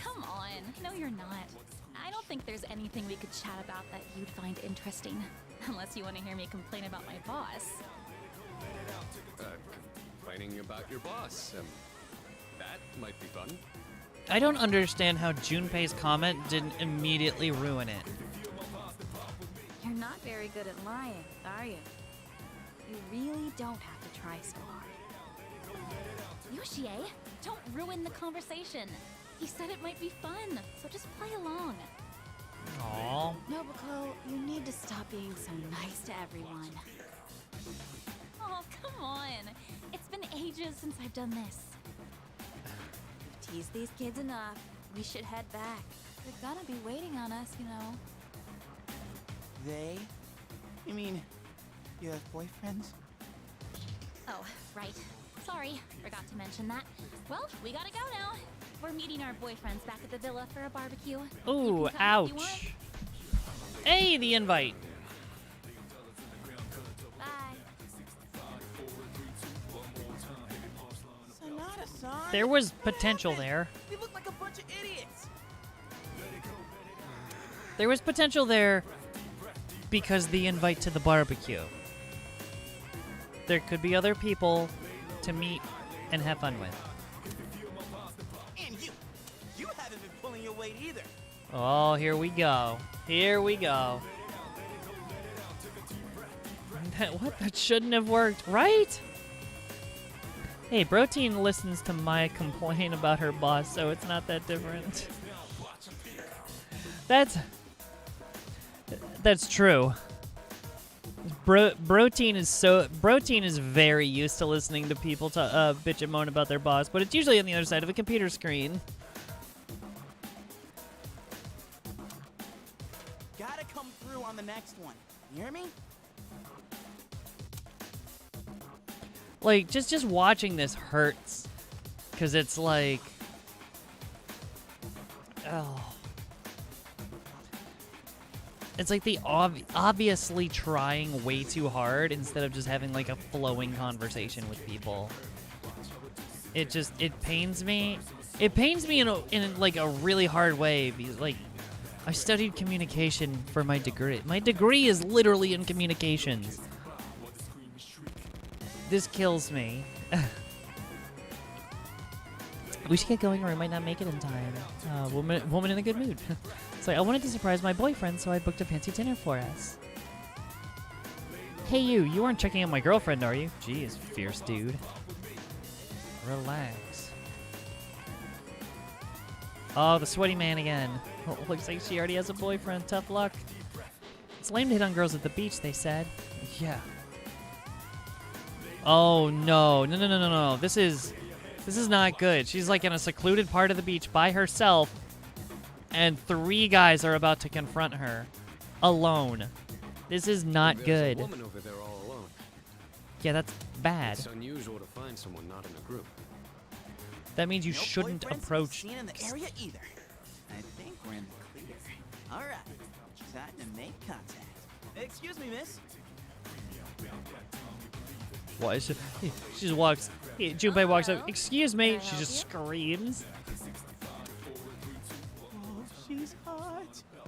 Come on, no you're not. I don't think there's anything we could chat about that you'd find interesting. Unless you want to hear me complain about my boss. Complaining about your boss. That might be fun. I don't understand how Junpei's comment didn't immediately ruin it. You're not very good at lying, are you? You really don't have to try so hard. Yoshie, don't ruin the conversation. He said it might be fun, so just play along. Aww. Nobuko, you need to stop being so nice to everyone. Oh, come on. It's been ages since I've done this. We've teased these kids enough. We should head back. They're gonna be waiting on us, you know. They? You mean, you have boyfriends? Oh, right. Sorry, forgot to mention that. Well, we gotta go now. We're meeting our boyfriends back at the villa for a barbecue. Ooh, You can come if you want. ouch. Hey, the invite. Bye. Sonata-san. There was potential there. We look like a bunch of idiots. There was potential there because the invite to the barbecue. There could be other people to meet and have fun with. And you haven't been pulling your weight either. Oh, here we go. Here we go. What? That shouldn't have worked, right? Hey, Protein listens to my complaint about her boss, so it's not that different. That's true. Protein is very used to listening to people to bitch and moan about their boss, but it's usually on the other side of a computer screen. Gotta come through on the next one. You hear me? Like, just watching this hurts. Because it's like... Oh. It's like the obviously trying way too hard instead of just having, like, a flowing conversation with people. It pains me. It pains me in like, a really hard way. Because, like, I studied communication for my degree. My degree is literally in communications. This kills me. We should get going or we might not make it in time. Woman in a good mood. So I wanted to surprise my boyfriend, so I booked a fancy dinner for us. Hey you aren't checking on my girlfriend, are you? Jeez, fierce dude. Relax. Oh, the sweaty man again. Looks like she already has a boyfriend. Tough luck. It's lame to hit on girls at the beach, they said. Yeah. Oh no. This is not good. She's like in a secluded part of the beach by herself, and 3 guys are about to confront her. Alone. This is not good. There's a woman over there all alone. Yeah, that's bad. It's unusual to find someone not in a group. That means you No shouldn't boyfriends to be approach. seen in the area either. I think we're in the clear. All right, time to make contact. Excuse me, miss. What is she just walks. Junpei walks up. Excuse me. She just screams. Oh, she's hot.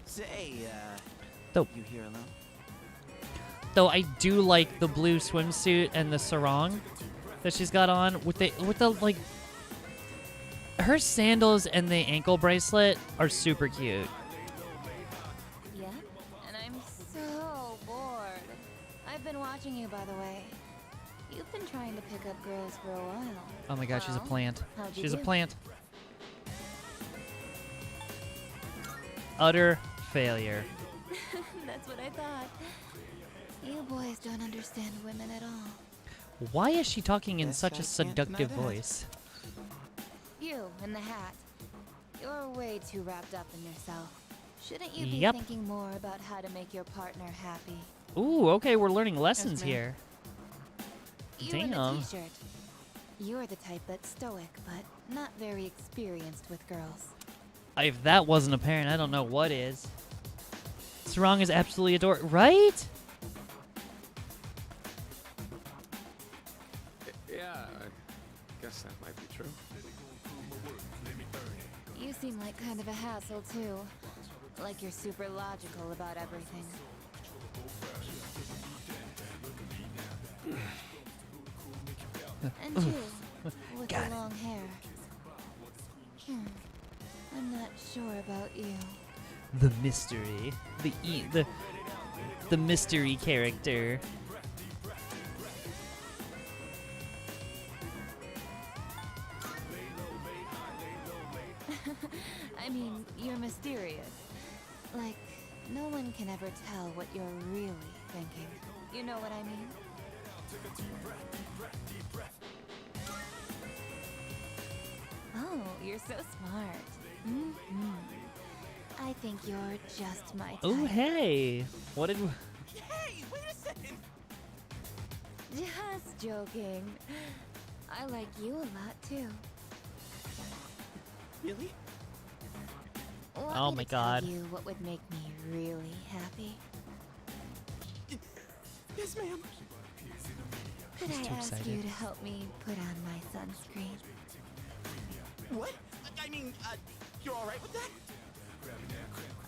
Say, Though, you here alone? though I do like the blue swimsuit and the sarong that she's got on with the like. Her sandals and the ankle bracelet are super cute. Yeah? And I'm so bored. I've been watching you, by the way. You've been trying to pick up girls for a while. Oh my gosh, she's a Well, plant. how'd you She's a do? plant. Utter failure. That's what I thought. You boys don't understand women at all. Why is she talking in Guess such I a can't seductive deny that. voice? You in the hat. You're way too wrapped up in yourself. Shouldn't you be Yep. thinking more about how to make your partner happy? Ooh, okay, we're learning lessons ma'am. here. You in the Damn. t-shirt. You're the type that's stoic, but not very experienced with girls. If that wasn't apparent, I don't know what is. Sarong is absolutely adorable, right? Yeah, I guess that might be true. You seem like kind of a hassle too. Like you're super logical about everything. And you, with Got the it. long hair. I'm not sure about you. The mystery. The mystery character. I mean, you're mysterious. Like, no one can ever tell what you're really thinking. You know what I mean? Oh, you're so smart. I think you're just my type. Oh, hey. What did... Hey, wait a second. Just joking. I like you a lot too. Really? Want Oh me my to tell God. you what would make me really happy? Yes, ma'am. Could She's I too ask excited. you to help me put on my sunscreen? What? I mean, you're all right with that?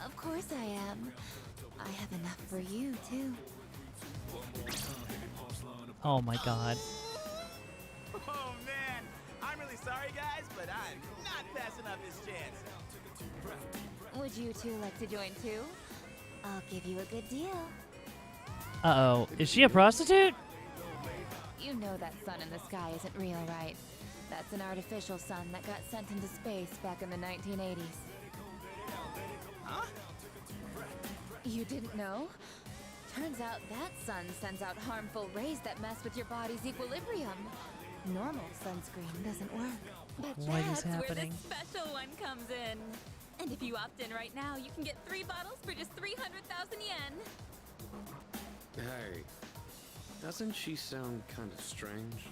Of course I am. I have enough for you too. Oh my God. Oh man, I'm really sorry guys, but I'm not passing up this chance. Would you two like to join too? I'll give you a good deal. Uh-oh. Is she a prostitute? You know that sun in the sky isn't real, right? That's an artificial sun that got sent into space back in the 1980s. Huh? You didn't know? Turns out that sun sends out harmful rays that mess with your body's equilibrium. Normal sunscreen doesn't work. But What is that's happening? where this special one comes in. And if you opt in right now, you can get 3 bottles for just 300,000 yen. Hey, doesn't she sound kind of strange?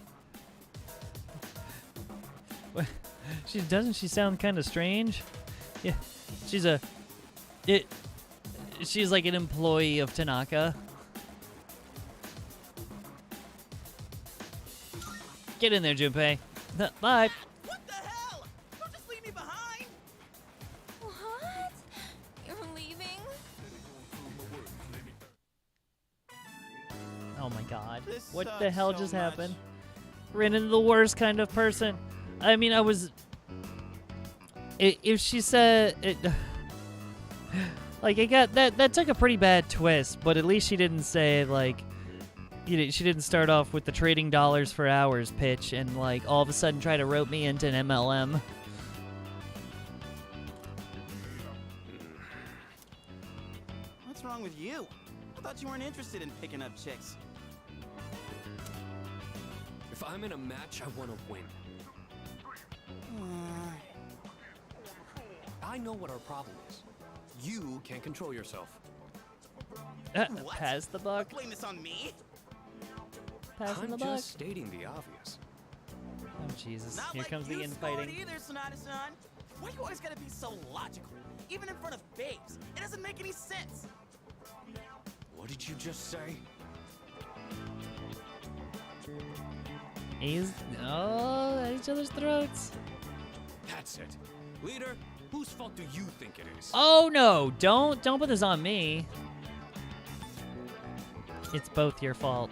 Doesn't she sound kind of strange? Yeah, she's she's like an employee of Tanaka. Get in there, Junpei. Bye. What the hell? Don't just leave me behind! What? You're leaving? Oh my God. This What the sucks hell so just much. happened? Ran into the worst kind of person. I mean, I was. If she said it, like it got that took a pretty bad twist, but at least she didn't say like, she didn't start off with the trading dollars for hours pitch and like all of a sudden try to rope me into an MLM. What's wrong with you? I thought you weren't interested in picking up chicks. If I'm in a match, I want to win. I know what our problem is. You can't control yourself. What? Pass the buck. Blame this on me? Passing the I'm buck. just stating the obvious. Oh Jesus! Not Here like comes the you scored infighting. either, Sonata-san. Why you always gotta be so logical? Even in front of babes. It doesn't make any sense. What did you just say? He's at each other's throats. That's it. Leader, whose fault do you think it is? Oh no! Don't put this on me. It's both your fault.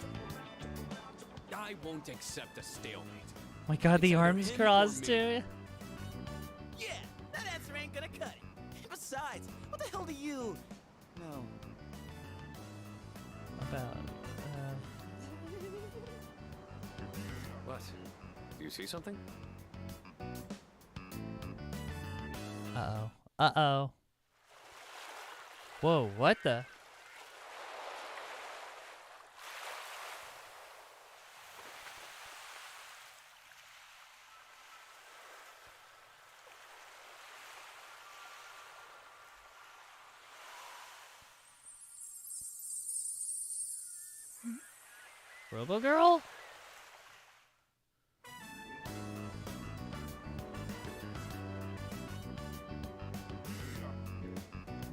I won't accept a stalemate. My God, the It's either arms him or crossed me. too. Yeah, that answer ain't gonna cut it. Besides, what the hell do you know? About. What? Do you see something? Uh-oh. Uh-oh. Whoa, what the? Robo Girl?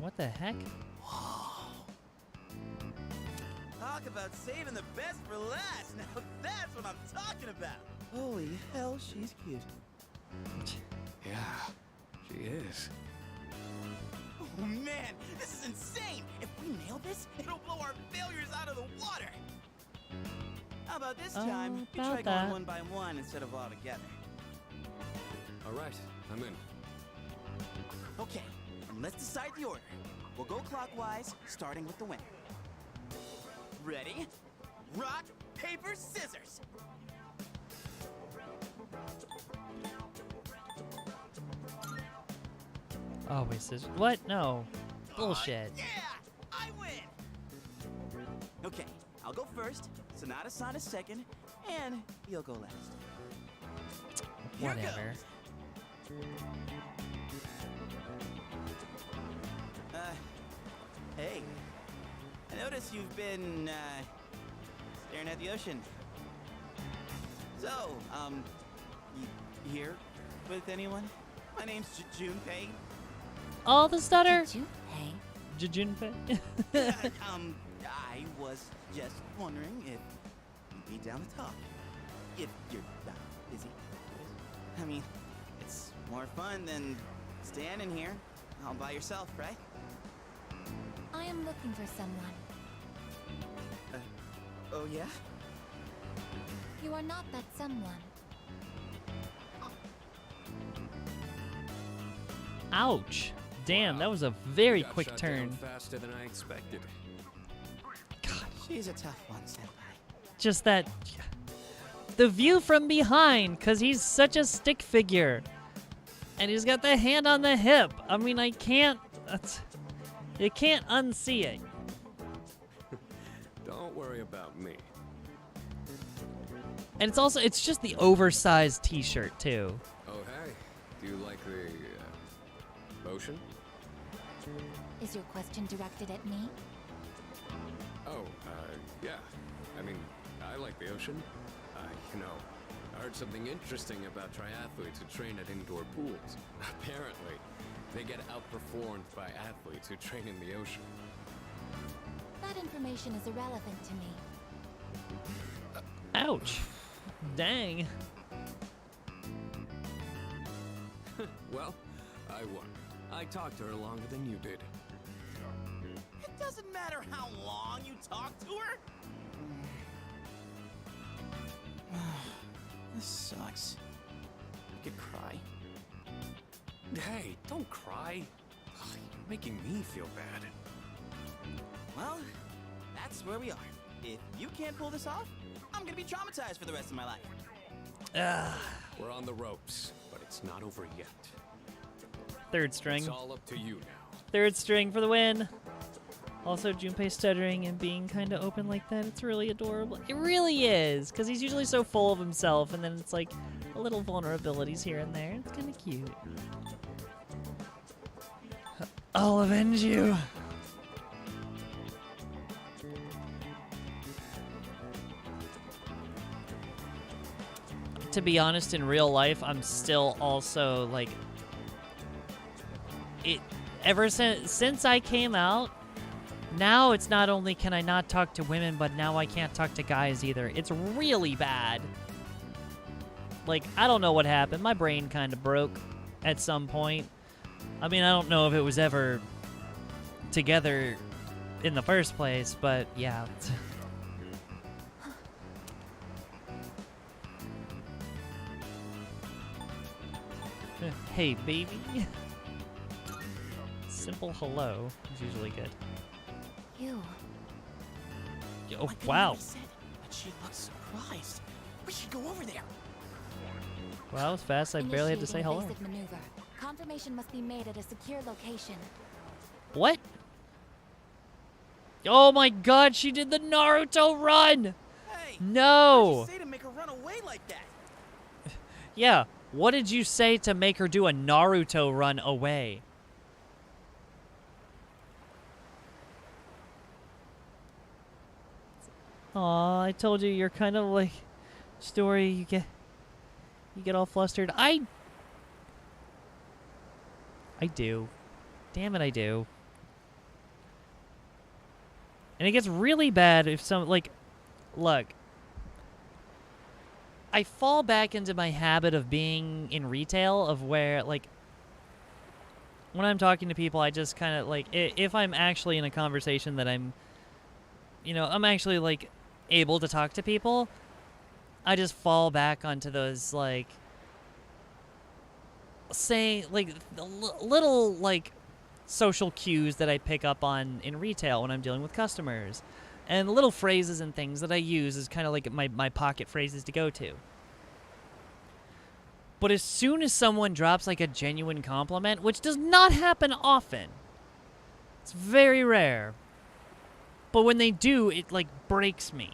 What the heck? Talk about saving the best for last. Now that's what I'm talking about. Holy hell, she's cute. Yeah, she is. Oh man, this is insane. If we nail this, it'll blow our failures out of the water. How about this time? We try about going that. one by one instead of all together. All right, I'm in. Okay, and let's decide the order. We'll go clockwise, starting with the winner. Ready? Rock, paper, scissors. Oh, wait, scissors. What? No. Bullshit. Yeah, I win. Okay, I'll go first. Sonata-san is second, and you'll go last. Here Whatever. goes. Hey. I notice you've been, staring at the ocean. So, here with anyone? My name's Junpei. Oh, the stutter. Junpei? Junpei. I was just wondering if you'd be down to talk. If you're busy. I mean, it's more fun than standing here all by yourself, right? I am looking for someone. Oh yeah? You are not that someone. Ouch. Damn, that was a very Got quick shot turn. down faster than I expected. She's a tough one, Senpai. Just that... The view from behind, because he's such a stick figure. And he's got the hand on the hip. I mean, I can't... You can't unsee it. Don't worry about me. And it's just the oversized t-shirt, too. Oh, hey. Do you like the ocean? Is your question directed at me? Oh, yeah. I mean, I like the ocean. I heard something interesting about triathletes who train at indoor pools. Apparently, they get outperformed by athletes who train in the ocean. That information is irrelevant to me. Ouch. Dang. Well, I won. I talked to her longer than you did. It doesn't matter how long you talk to her. This sucks. I could cry. Hey, don't cry. Ugh, you're making me feel bad. Well, that's where we are. If you can't pull this off, I'm gonna be traumatized for the rest of my life. We're on the ropes, but it's not over yet. Third string. It's all up to you now. Third string for the win. Also, Junpei stuttering and being kind of open like that, it's really adorable. It really is, because he's usually so full of himself, and then it's like a little vulnerabilities here and there. It's kind of cute. I'll avenge you. To be honest, in real life, I'm still also like... Ever since I came out, now it's not only can I not talk to women, but now I can't talk to guys either. It's really bad. Like, I don't know what happened. My brain kind of broke at some point. I mean, I don't know if it was ever together in the first place, but yeah. Hey, baby. Simple hello is usually good. You. Oh, wow. But she looks surprised. We should go over there. Well, that was fast. I barely had to say hello. Initiating evasive maneuver. Confirmation must be made at a secure location. What? Oh my god, she did the Naruto run! Hey, No! what did you say to make her run away like that? Yeah, what did you say to make her do a Naruto run away? Aw, I told you you're kind of like story. You get all flustered. I do. Damn it, I do. And it gets really bad if some like, look. I fall back into my habit of being in retail of where like when I'm talking to people, I just kind of like if I'm actually in a conversation that I'm actually like able to talk to people, I just fall back onto those like like the little like social cues that I pick up on in retail when I'm dealing with customers, and little phrases and things that I use as kind of like my pocket phrases to go to. But as soon as someone drops like a genuine compliment, which does not happen often, it's very rare, but when they do, it like breaks me.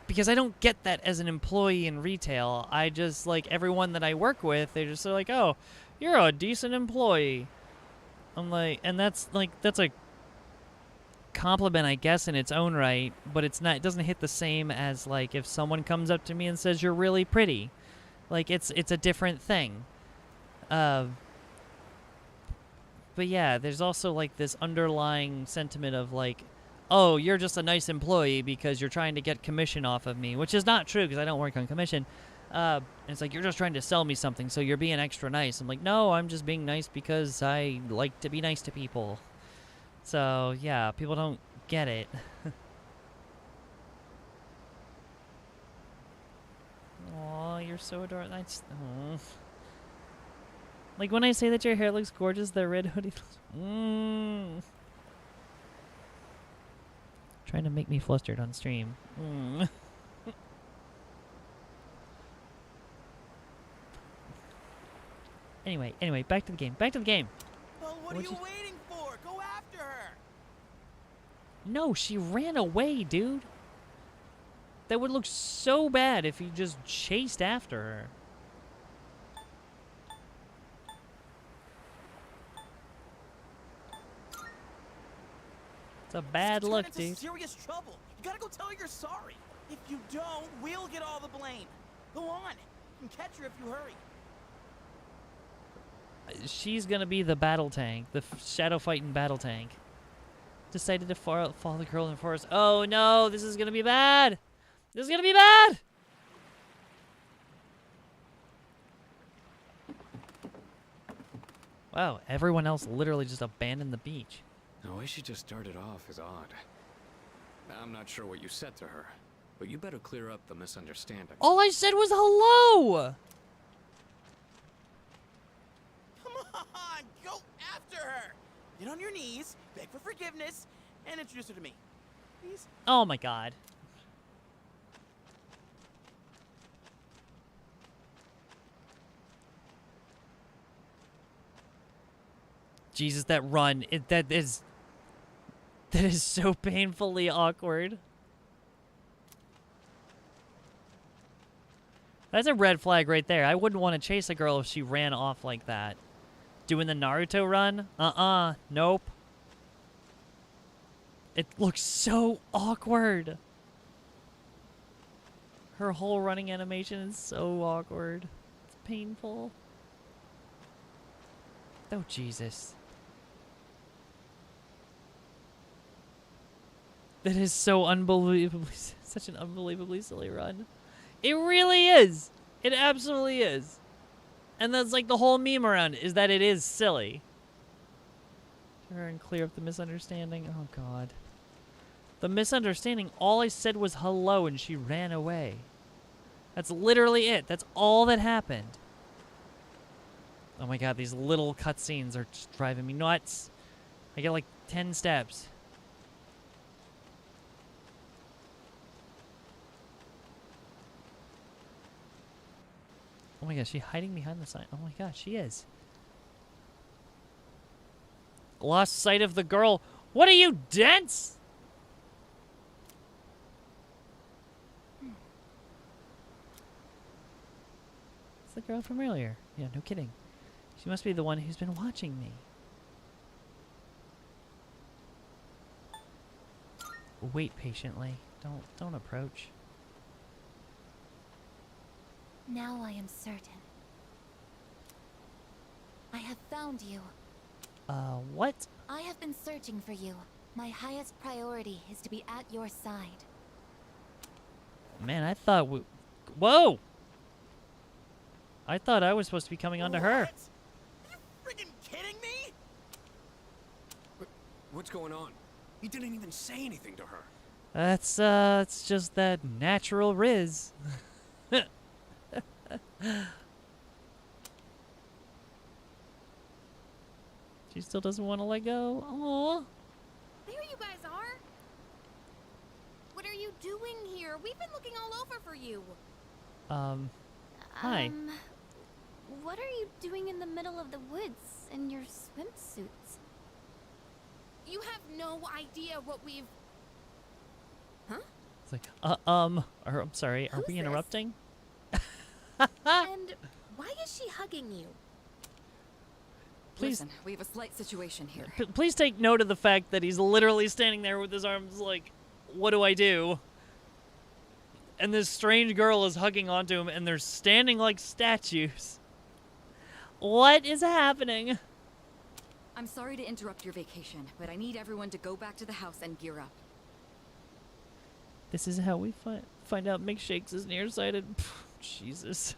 Because I don't get that as an employee in retail. I just, like, everyone that I work with, they're just like, oh, you're a decent employee. I'm like, and that's a compliment, I guess, in its own right, but it doesn't hit the same as, like, if someone comes up to me and says, you're really pretty. Like, it's a different thing. But yeah, there's also, like, this underlying sentiment of, like, oh, you're just a nice employee because you're trying to get commission off of me, which is not true because I don't work on commission. And it's like, you're just trying to sell me something, so you're being extra nice. I'm like, no, I'm just being nice because I like to be nice to people. So, yeah, people don't get it. Aw, you're so adorable. That's, aw. Like, when I say that your hair looks gorgeous, the red hoodie looks... Trying to make me flustered on stream. Anyway, back to the game. Back to the game. Well, what are you waiting for? Go after her. No, she ran away, dude. That would look so bad if he just chased after her. It's a bad look, Turn into dude. serious trouble. You gotta go tell her you're sorry. If you don't, we'll get all the blame. Go on. You can catch her if you hurry. She's gonna be the battle tank, the shadow fighting battle tank. Decided to follow the girl in the forest. Oh no, this is gonna be bad. This is gonna be bad. Wow, everyone else literally just abandoned the beach. The way she just started off is odd. I'm not sure what you said to her, but you better clear up the misunderstanding. All I said was hello. Come on, go after her. Get on your knees, beg for forgiveness, and introduce her to me. Please? Oh my god. Jesus, that run. That is so painfully awkward. That's a red flag right there. I wouldn't want to chase a girl if she ran off like that. Doing the Naruto run? Nope. It looks so awkward. Her whole running animation is so awkward. It's painful. Oh, Jesus. That is so unbelievably, such an unbelievably silly run. It really is. It absolutely is. And that's like the whole meme around it, is that it is silly. Try and clear up the misunderstanding. Oh, God. The misunderstanding, all I said was hello and she ran away. That's literally it. That's all that happened. Oh my god, these little cutscenes are just driving me nuts. I get like 10 steps. Oh my god, is she hiding behind the sign? Oh my god, she is. Lost sight of the girl. What are you, dense? It's the girl from earlier. Yeah, no kidding. She must be the one who's been watching me. Wait patiently. Don't approach. Now I am certain. I have found you. What? I have been searching for you. My highest priority is to be at your side. Man, I thought whoa! I thought I was supposed to be coming onto her. Are you friggin' kidding me? What's going on? You didn't even say anything to her. It's just that natural Riz. She still doesn't want to let go. Aww. There you guys are. What are you doing here? We've been looking all over for you. Hi. What are you doing in the middle of the woods in your swimsuits? You have no idea what we've... Huh? It's like, I'm sorry, are Who's we this? interrupting? And why is she hugging you? Please, Listen, we have a slight situation here. please take note of the fact that he's literally standing there with his arms like, what do I do? and this strange girl is hugging onto him, and they're standing like statues. What is happening? I'm sorry to interrupt your vacation, but I need everyone to go back to the house and gear up. This is how we find out Mick Shakes is nearsighted. Jesus.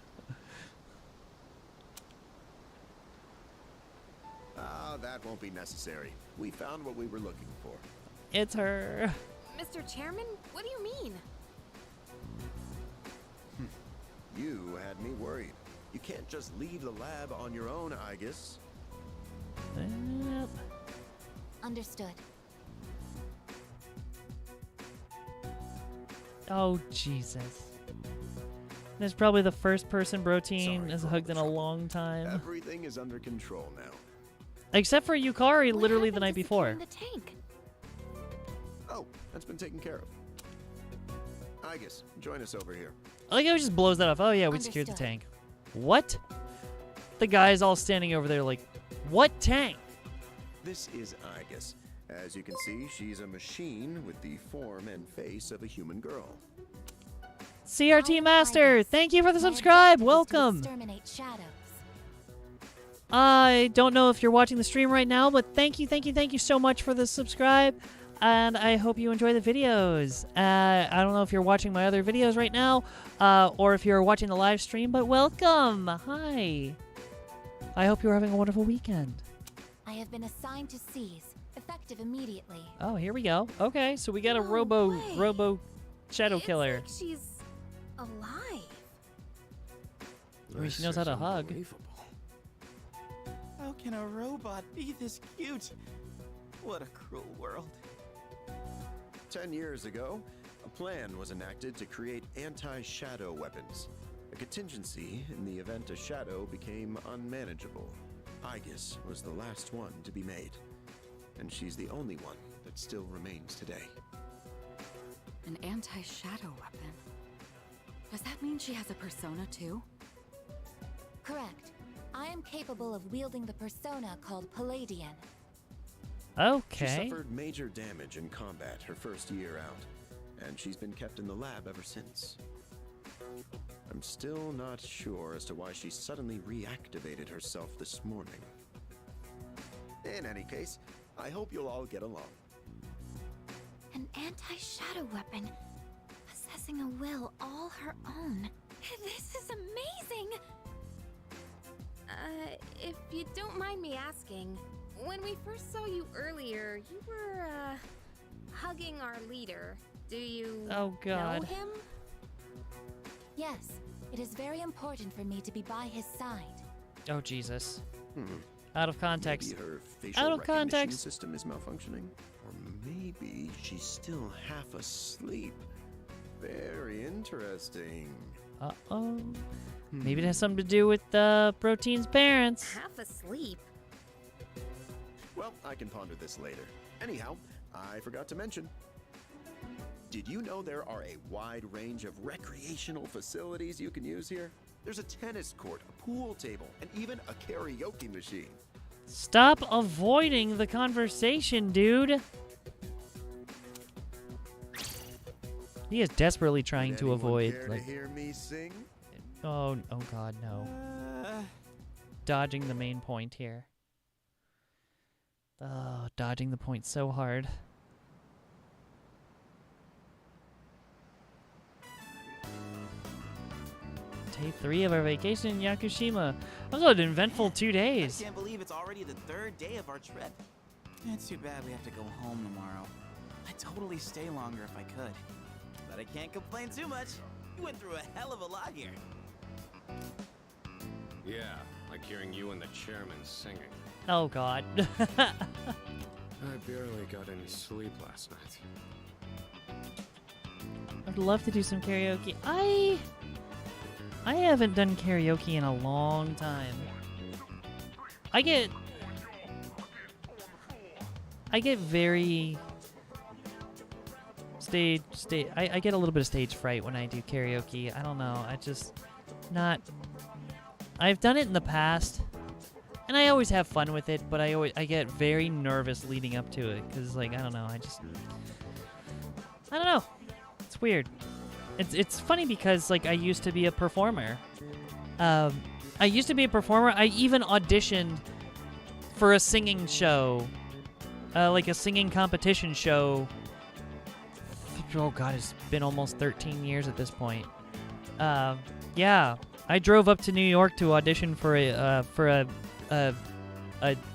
Ah, that won't be necessary. We found what we were looking for. It's her. Mr. Chairman, what do you mean? You had me worried. You can't just leave the lab on your own, I guess. Yep. Understood. Oh, Jesus. That's probably the first person Protein Sorry has for all hugged the in a trouble. long time. Everything is under control now. Except for Yukari, What literally the happened night to before. securing the tank? Oh, that's been taken care of. I guess. Join us over here. I like how he just blows that off. Oh, yeah, we secured the Understood. tank. What? The guy's all standing over there like, what tank? This is Igus. As you can see, she's a machine with the form and face of a human girl. CRT I'm Master, Igus. thank you for the My subscribe. objective is to Welcome. exterminate shadows. I don't know if you're watching the stream right now, but thank you so much for the subscribe. And I hope you enjoy the videos. I don't know if you're watching my other videos right now, or if you're watching the live stream, but welcome. Hi. I hope you're having a wonderful weekend. I have been assigned to seize, effective immediately. Oh, here we go. Okay, so we got a No way. robo shadow It's killer. like she's alive. I mean, she knows how to hug. Unbelievable. How can a robot be this cute? What a cruel world. 10 years ago, a plan was enacted to create anti-shadow weapons. A contingency in the event a shadow became unmanageable. Igus was the last one to be made. And she's the only one that still remains today. An anti-shadow weapon. Does that mean she has a persona too? Correct. I am capable of wielding the persona called Palladian. She Okay. suffered major damage in combat her first year out, and she's been kept in the lab ever since. I'm still not sure as to why she suddenly reactivated herself this morning. In any case, I hope you'll all get along. An anti-shadow weapon, possessing a will all her own. This is amazing! If you don't mind me asking, when we first saw you earlier, you were, hugging our leader. Do you Oh, God. know him? Yes, it is very important for me to be by his side. Oh, Jesus. Hmm. Out of context. Maybe her facial Out of recognition context. system is malfunctioning, or maybe she's still half asleep. Very interesting. Uh-oh. Maybe it has something to do with Protein's parents. Half asleep. Well, I can ponder this later. Anyhow, I forgot to mention. Did you know there are a wide range of recreational facilities you can use here? There's a tennis court, a pool table, and even a karaoke machine. Stop avoiding the conversation, dude. He is desperately trying Would to anyone avoid, care like, to hear me sing? oh God, no. Dodging the main point here. Oh, dodging the point so hard. Day 3 of our vacation in Yakushima. That was an eventful 2 I days. can't believe it's already the third day of our trip. It's too bad we have to go home tomorrow. I'd totally stay longer if I could. But I can't complain too much. We went through a hell of a lot here. Yeah, like hearing you and the chairman singing. Oh God. I barely got any sleep last night. I'd love to do some karaoke. I haven't done karaoke in a long time. I get very I get a little bit of stage fright when I do karaoke. I don't know. I just not. I've done it in the past, and I always have fun with it. But I get very nervous leading up to it because, like, I don't know. I don't know. It's weird. It's funny because like I used to be a performer. I even auditioned for a singing show, like a singing competition show. Oh God, it's been almost 13 years at this point. Yeah, I drove up to New York to audition for a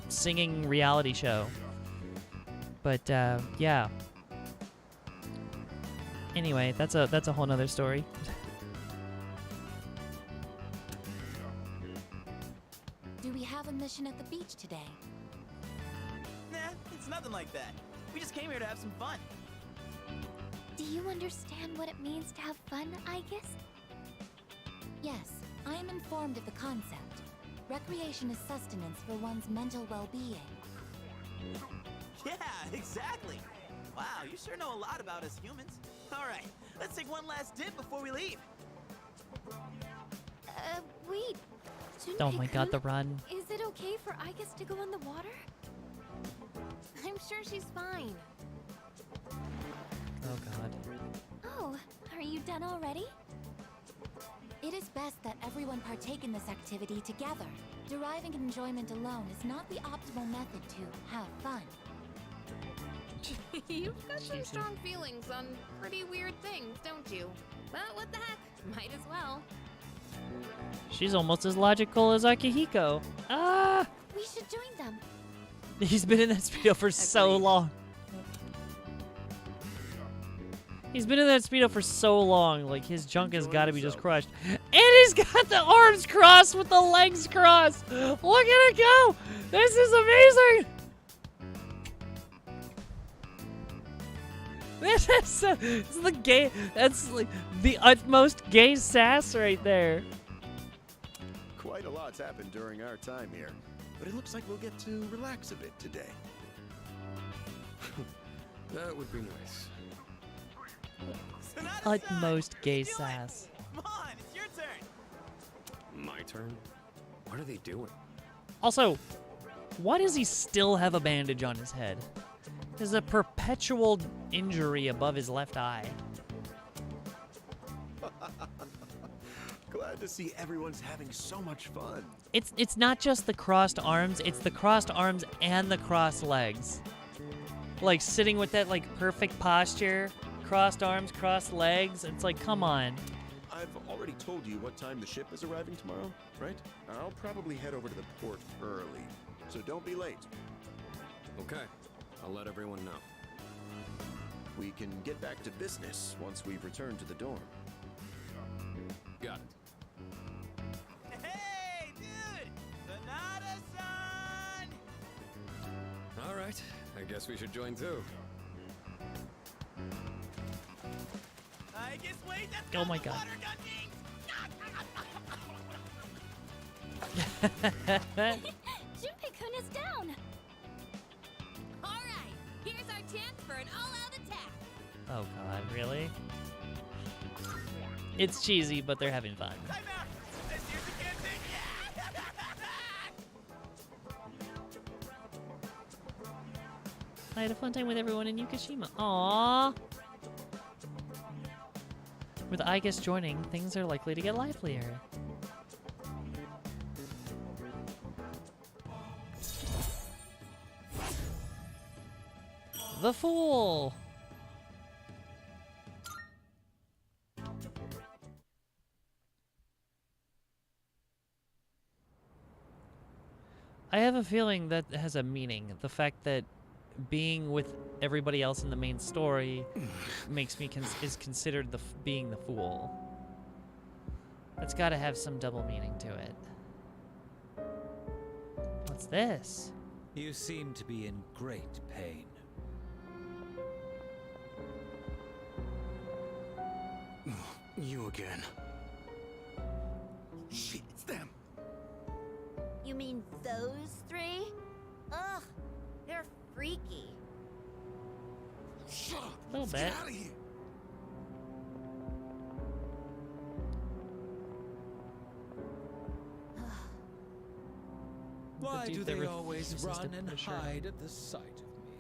singing reality show. But yeah. Anyway, that's a whole nother story. Do we have a mission at the beach today? Nah, it's nothing like that. We just came here to have some fun. Do you understand what it means to have fun, I guess? Yes, I am informed of the concept. Recreation is sustenance for one's mental well-being. Yeah, exactly. Wow, you sure know a lot about us humans. All right, let's take one last dip before we leave. Wait. Oh my God, the run. Is it okay for Igus to go in the water? I'm sure she's fine. Oh God. Oh, are you done already? It is best that everyone partake in this activity together. Deriving enjoyment alone is not the optimal method to have fun. You've got some strong feelings on pretty weird things, don't you? But what the heck? Might as well. She's almost as logical as Akihiko. Ah! We should join them. He's been in that Speedo for so long. He's been in that Speedo for so long, like his junk has got to be just crushed. And he's got the arms crossed with the legs crossed. Look at it go! This is amazing! This is the gay, that's like the utmost gay sass right there. Quite a lot's happened during our time here, but it looks like we'll get to relax a bit today. That would be nice. Utmost gay sass. Come on, it's your turn. My turn? What are they doing? Also, why does he still have a bandage on his head? There's a perpetual injury above his left eye. Glad to see everyone's having so much fun. It's not just the crossed arms, it's the crossed arms and the crossed legs. Like sitting with that like perfect posture, crossed arms, crossed legs. It's like, come on. I've already told you what time the ship is arriving tomorrow, right? I'll probably head over to the port early, so don't be late. Okay, I'll let everyone know. We can get back to business once we've returned to the dorm. Got it. Hey, dude! Sonata-san! All right, I guess we should join too. I guess wait, that's Oh my God. water gun things! Junpei-kun is down! Alright, here's our chance for an all-out attack. Oh God, really? It's cheesy, but they're having fun. Time out! Let's use the good thing! I had a fun time with everyone in Yukishima. Aww. With Igus joining, things are likely to get livelier. The Fool! I have a feeling that has a meaning. The fact that being with everybody else in the main story makes me is considered being the fool. That's got to have some double meaning to it. What's this? You seem to be in great pain. You again. Shit, it's them. You mean those three? Ugh, they're freaky. Shut up. A little Let's bit. Get out of here. Why dude do that they always refuses to run and put a shirt on. hide at the sight of me?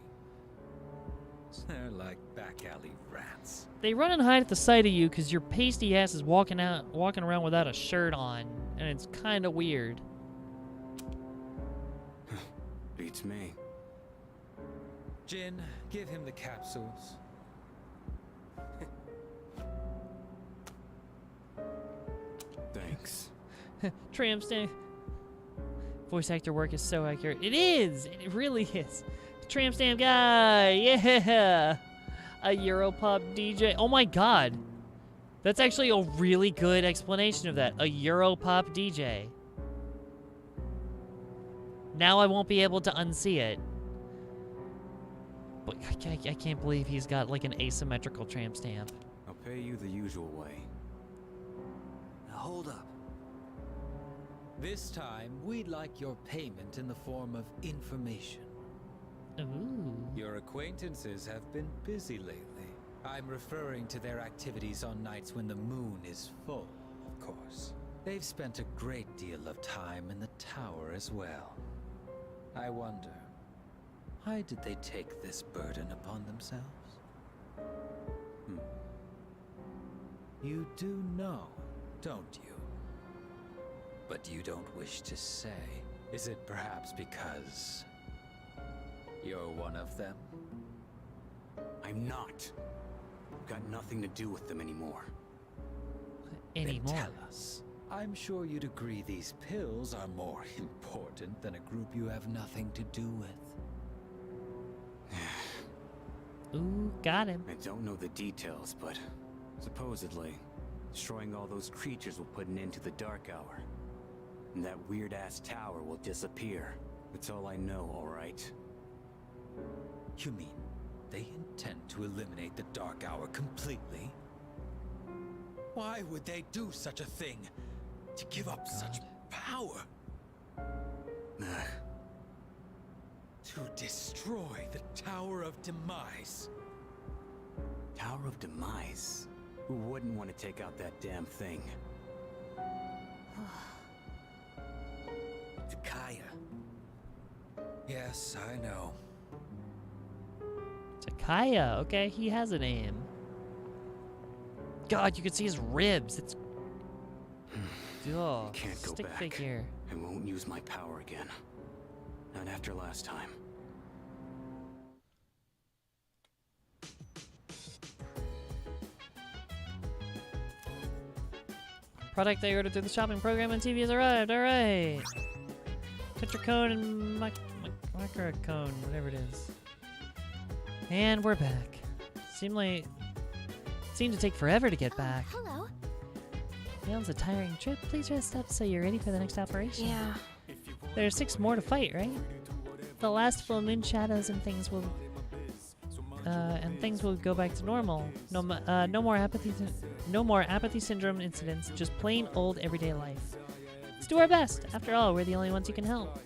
They're like back alley rats. They run and hide at the sight of you because your pasty ass is walking around without a shirt on, and it's kind of weird. Beats me. Jin, give him the capsules. Thanks. Tram stamp. Voice actor work is so accurate. It is! It really is. Tram stamp guy! Yeah! A Europop DJ. Oh my god. That's actually a really good explanation of that. A Europop DJ. Now I won't be able to unsee it. But I can't believe he's got like an asymmetrical tramp stamp. I'll pay you the usual way. Now hold up. This time, we'd like your payment in the form of information. Ooh. Your acquaintances have been busy lately. I'm referring to their activities on nights when the moon is full, of course. They've spent a great deal of time in the tower as well. I wonder, why did they take this burden upon themselves? You do know, don't you? But you don't wish to say. Is it perhaps because you're one of them? I'm not. Got nothing to do with them anymore. Anymore. Then tell us. I'm sure you'd agree these pills are more important than a group you have nothing to do with. Ooh, got him. I don't know the details, but supposedly, destroying all those creatures will put an end to the Dark Hour. And that weird-ass tower will disappear. That's all I know, alright? You mean they intend to eliminate the Dark Hour completely? Why would they do such a thing? To give up such power? To destroy the Tower of Demise. Tower of Demise? Who wouldn't want to take out that damn thing? Takaya. Yes, I know. Takaya, okay, he has a name. God, you can see his ribs. It's I can't go stick back. figure. I won't use my power again. Not after last time. Product I ordered through the shopping program on TV has arrived. All right. Tetracone and microcone, whatever it is. And we're back. Seemed to take forever to get back. Hello. Yeah, it's a tiring trip. Please rest up so you're ready for the next operation. Yeah. There are 6 more to fight, right? The last full moon shadows and things will go back to normal. No more apathy syndrome incidents. Just plain old everyday life. Let's do our best. After all, we're the only ones who can help.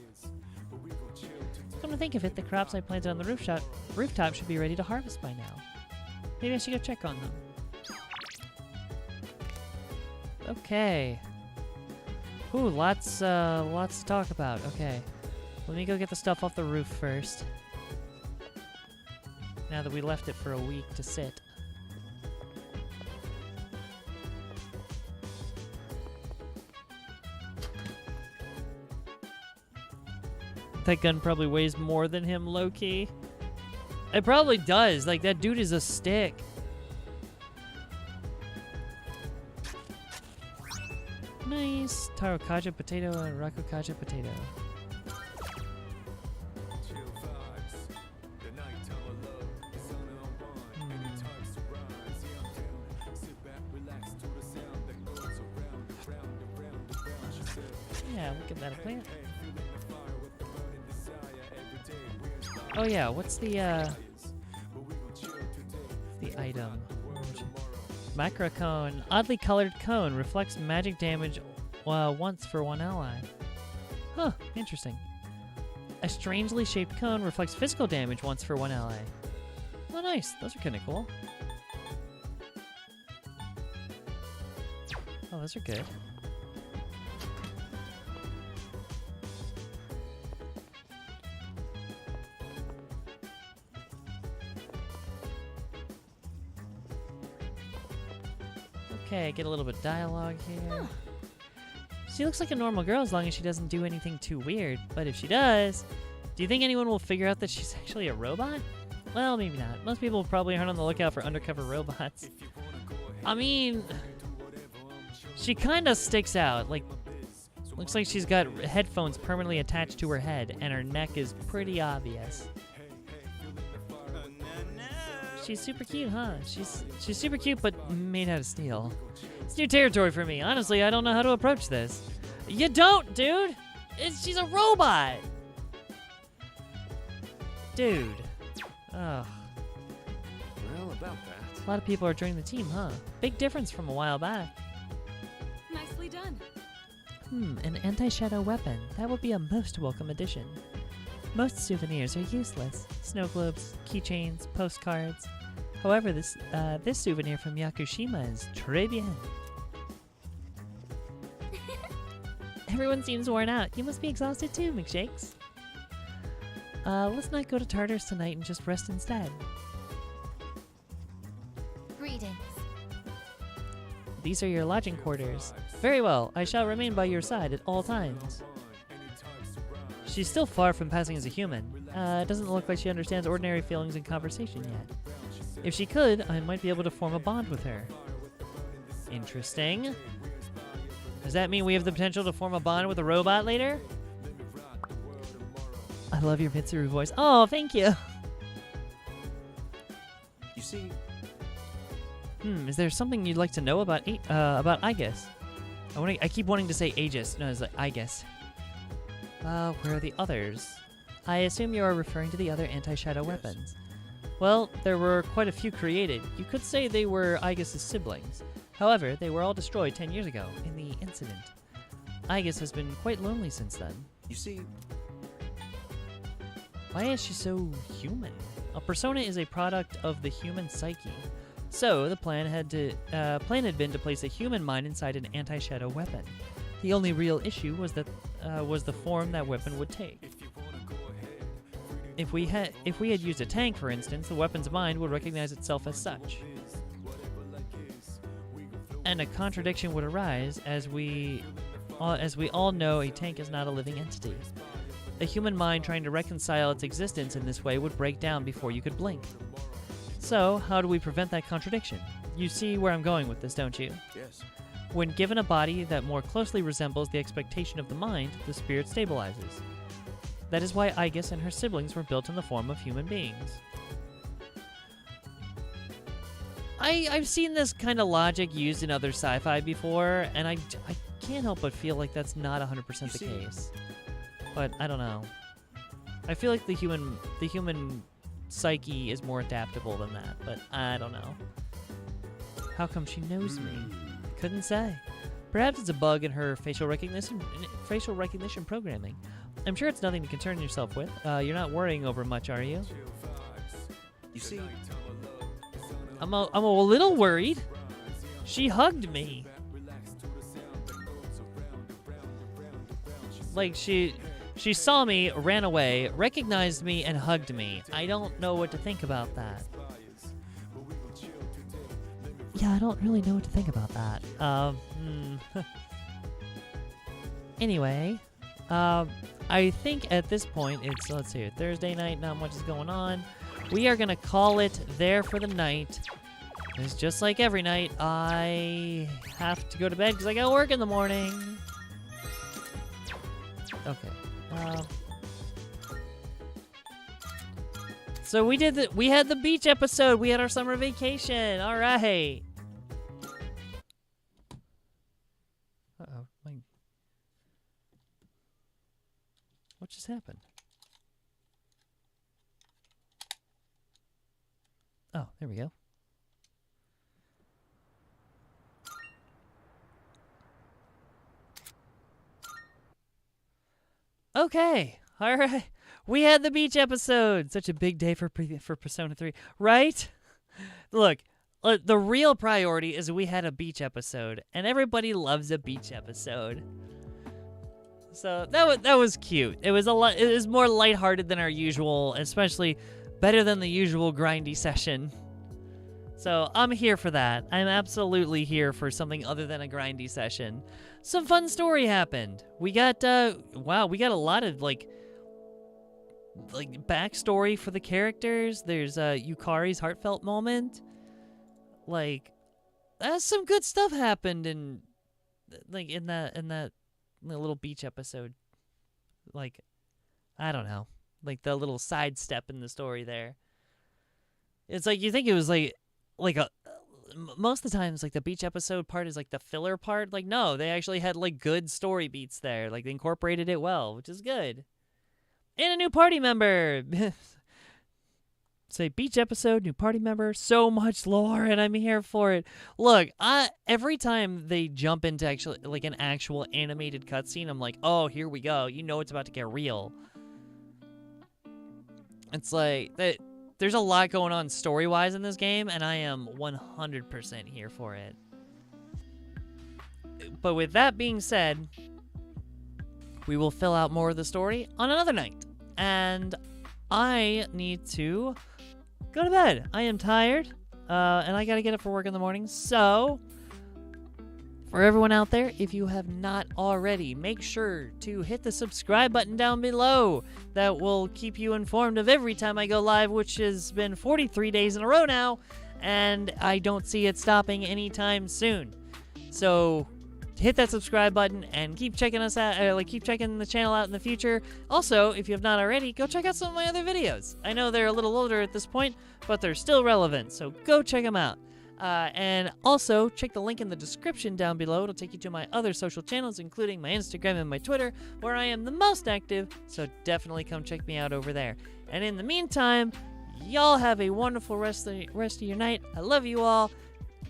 Come to think of it, the crops I planted on the rooftop should be ready to harvest by now. Maybe I should go check on them. Okay. Ooh, lots to talk about. Okay. Let me go get the stuff off the roof first. Now that we left it for a week to sit. That gun probably weighs more than him, low-key. It probably does. Like, that dude is a stick. Nice. Taro kaja potato and raku kaja potato. Yeah, we'll get that a plant. Oh yeah, what's the item? Microcone. Oddly colored cone. Reflects magic damage once for one ally. Huh, interesting. A strangely shaped cone reflects physical damage once for one ally. Oh nice, those are kinda cool. Oh, those are good. Okay, get a little bit of dialogue here. She looks like a normal girl as long as she doesn't do anything too weird. But if she does, do you think anyone will figure out that she's actually a robot? Well, maybe not. Most people probably aren't on the lookout for undercover robots. I mean, she kind of sticks out. Like, looks like she's got headphones permanently attached to her head, and her neck is pretty obvious. She's super cute, huh? She's super cute, but made out of steel. It's new territory for me. Honestly, I don't know how to approach this. You don't, dude! She's a robot! Dude. Ugh. Well, about that. A lot of people are joining the team, huh? Big difference from a while back. Nicely done. An anti-shadow weapon. That would be a most welcome addition. Most souvenirs are useless. Snow globes, keychains, postcards. However, this souvenir from Yakushima is très bien. Everyone seems worn out. You must be exhausted too, McShakes. Let's not go to Tartarus tonight and just rest instead. Greetings. These are your lodging quarters. Very well. I shall remain by your side at all times. She's still far from passing as a human. It doesn't look like she understands ordinary feelings and conversation yet. If she could, I might be able to form a bond with her. Interesting. Does that mean we have the potential to form a bond with a robot later? I love your Mitsuru voice. Oh, thank you. You see, Is there something you'd like to know about Aegis? I keep wanting to say Aegis. No, it's like Aegis. Where are the others? I assume you are referring to the other anti-shadow weapons. Well, there were quite a few created. You could say they were Aegis' siblings. However, they were all destroyed 10 years ago in the incident. Aegis has been quite lonely since then. you see, Why is she so human? A persona is a product of the human psyche. So, the plan had been to place a human mind inside an anti-shadow weapon. The only real issue was the form that weapon would take. If we had used a tank, for instance, the weapon's mind would recognize itself as such. And a contradiction would arise, as we all know a tank is not a living entity. A human mind trying to reconcile its existence in this way would break down before you could blink. So, how do we prevent that contradiction? You see where I'm going with this, don't you? yes. When given a body that more closely resembles the expectation of the mind, the spirit stabilizes. That is why Aegis and her siblings were built in the form of human beings. I've seen this kind of logic used in other sci-fi before, and I can't help but feel like that's not 100% the case. But I don't know. I feel like the human psyche is more adaptable than that, but I don't know. How come she knows me? Couldn't say. Perhaps it's a bug in her facial recognition programming. I'm sure it's nothing to concern yourself with. You're not worrying over much, are you? You see, I'm a little worried. She hugged me. Like she saw me, ran away, recognized me, and hugged me. I don't know what to think about that. Yeah, I don't really know what to think about that. Anyway, I think at this point it's, let's see, Thursday night, not much is going on. We are gonna call it there for the night. It's just like every night, I have to go to bed because I got work in the morning. Okay. So we had the beach episode. We had our summer vacation. All right. Uh-oh. What just happened? Oh, there we go. Okay. All right. We had the beach episode. Such a big day for Persona 3, right? Look, the real priority is we had a beach episode, and everybody loves a beach episode. So that was cute. It was it was more lighthearted than our usual, especially better than the usual grindy session. So I'm here for that. I'm absolutely here for something other than a grindy session. Some fun story happened. We got, wow, we got a lot of, like backstory for the characters. There's, Yukari's heartfelt moment. Like, some good stuff happened in that little beach episode. Like, I don't know. Like, the little sidestep in the story there. It's like, you think it was, like most of the times, like, the beach episode part is, like, the filler part. Like, no, they actually had, like, good story beats there. Like, they incorporated it well, which is good. And a new party member! Say, beach episode, new party member, so much lore, and I'm here for it. Look, every time they jump into actually, like, an actual animated cutscene, I'm like, oh, here we go. You know it's about to get real. It's like, there's a lot going on story-wise in this game, and I am 100% here for it. But with that being said, we will fill out more of the story on another night. And I need to go to bed. I am tired, and I gotta get up for work in the morning. So, for everyone out there, if you have not already, make sure to hit the subscribe button down below. That will keep you informed of every time I go live, which has been 43 days in a row now, and I don't see it stopping anytime soon. So, hit that subscribe button and keep checking us out, keep checking the channel out in the future. Also, if you have not already, go check out some of my other videos. I know they're a little older at this point, but they're still relevant, so go check them out. And also, check the link in the description down below. It'll take you to my other social channels, including my Instagram and my Twitter, where I am the most active, so definitely come check me out over there. And in the meantime, y'all have a wonderful rest of your night. I love you all,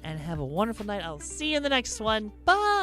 and have a wonderful night. I'll see you in the next one. Bye!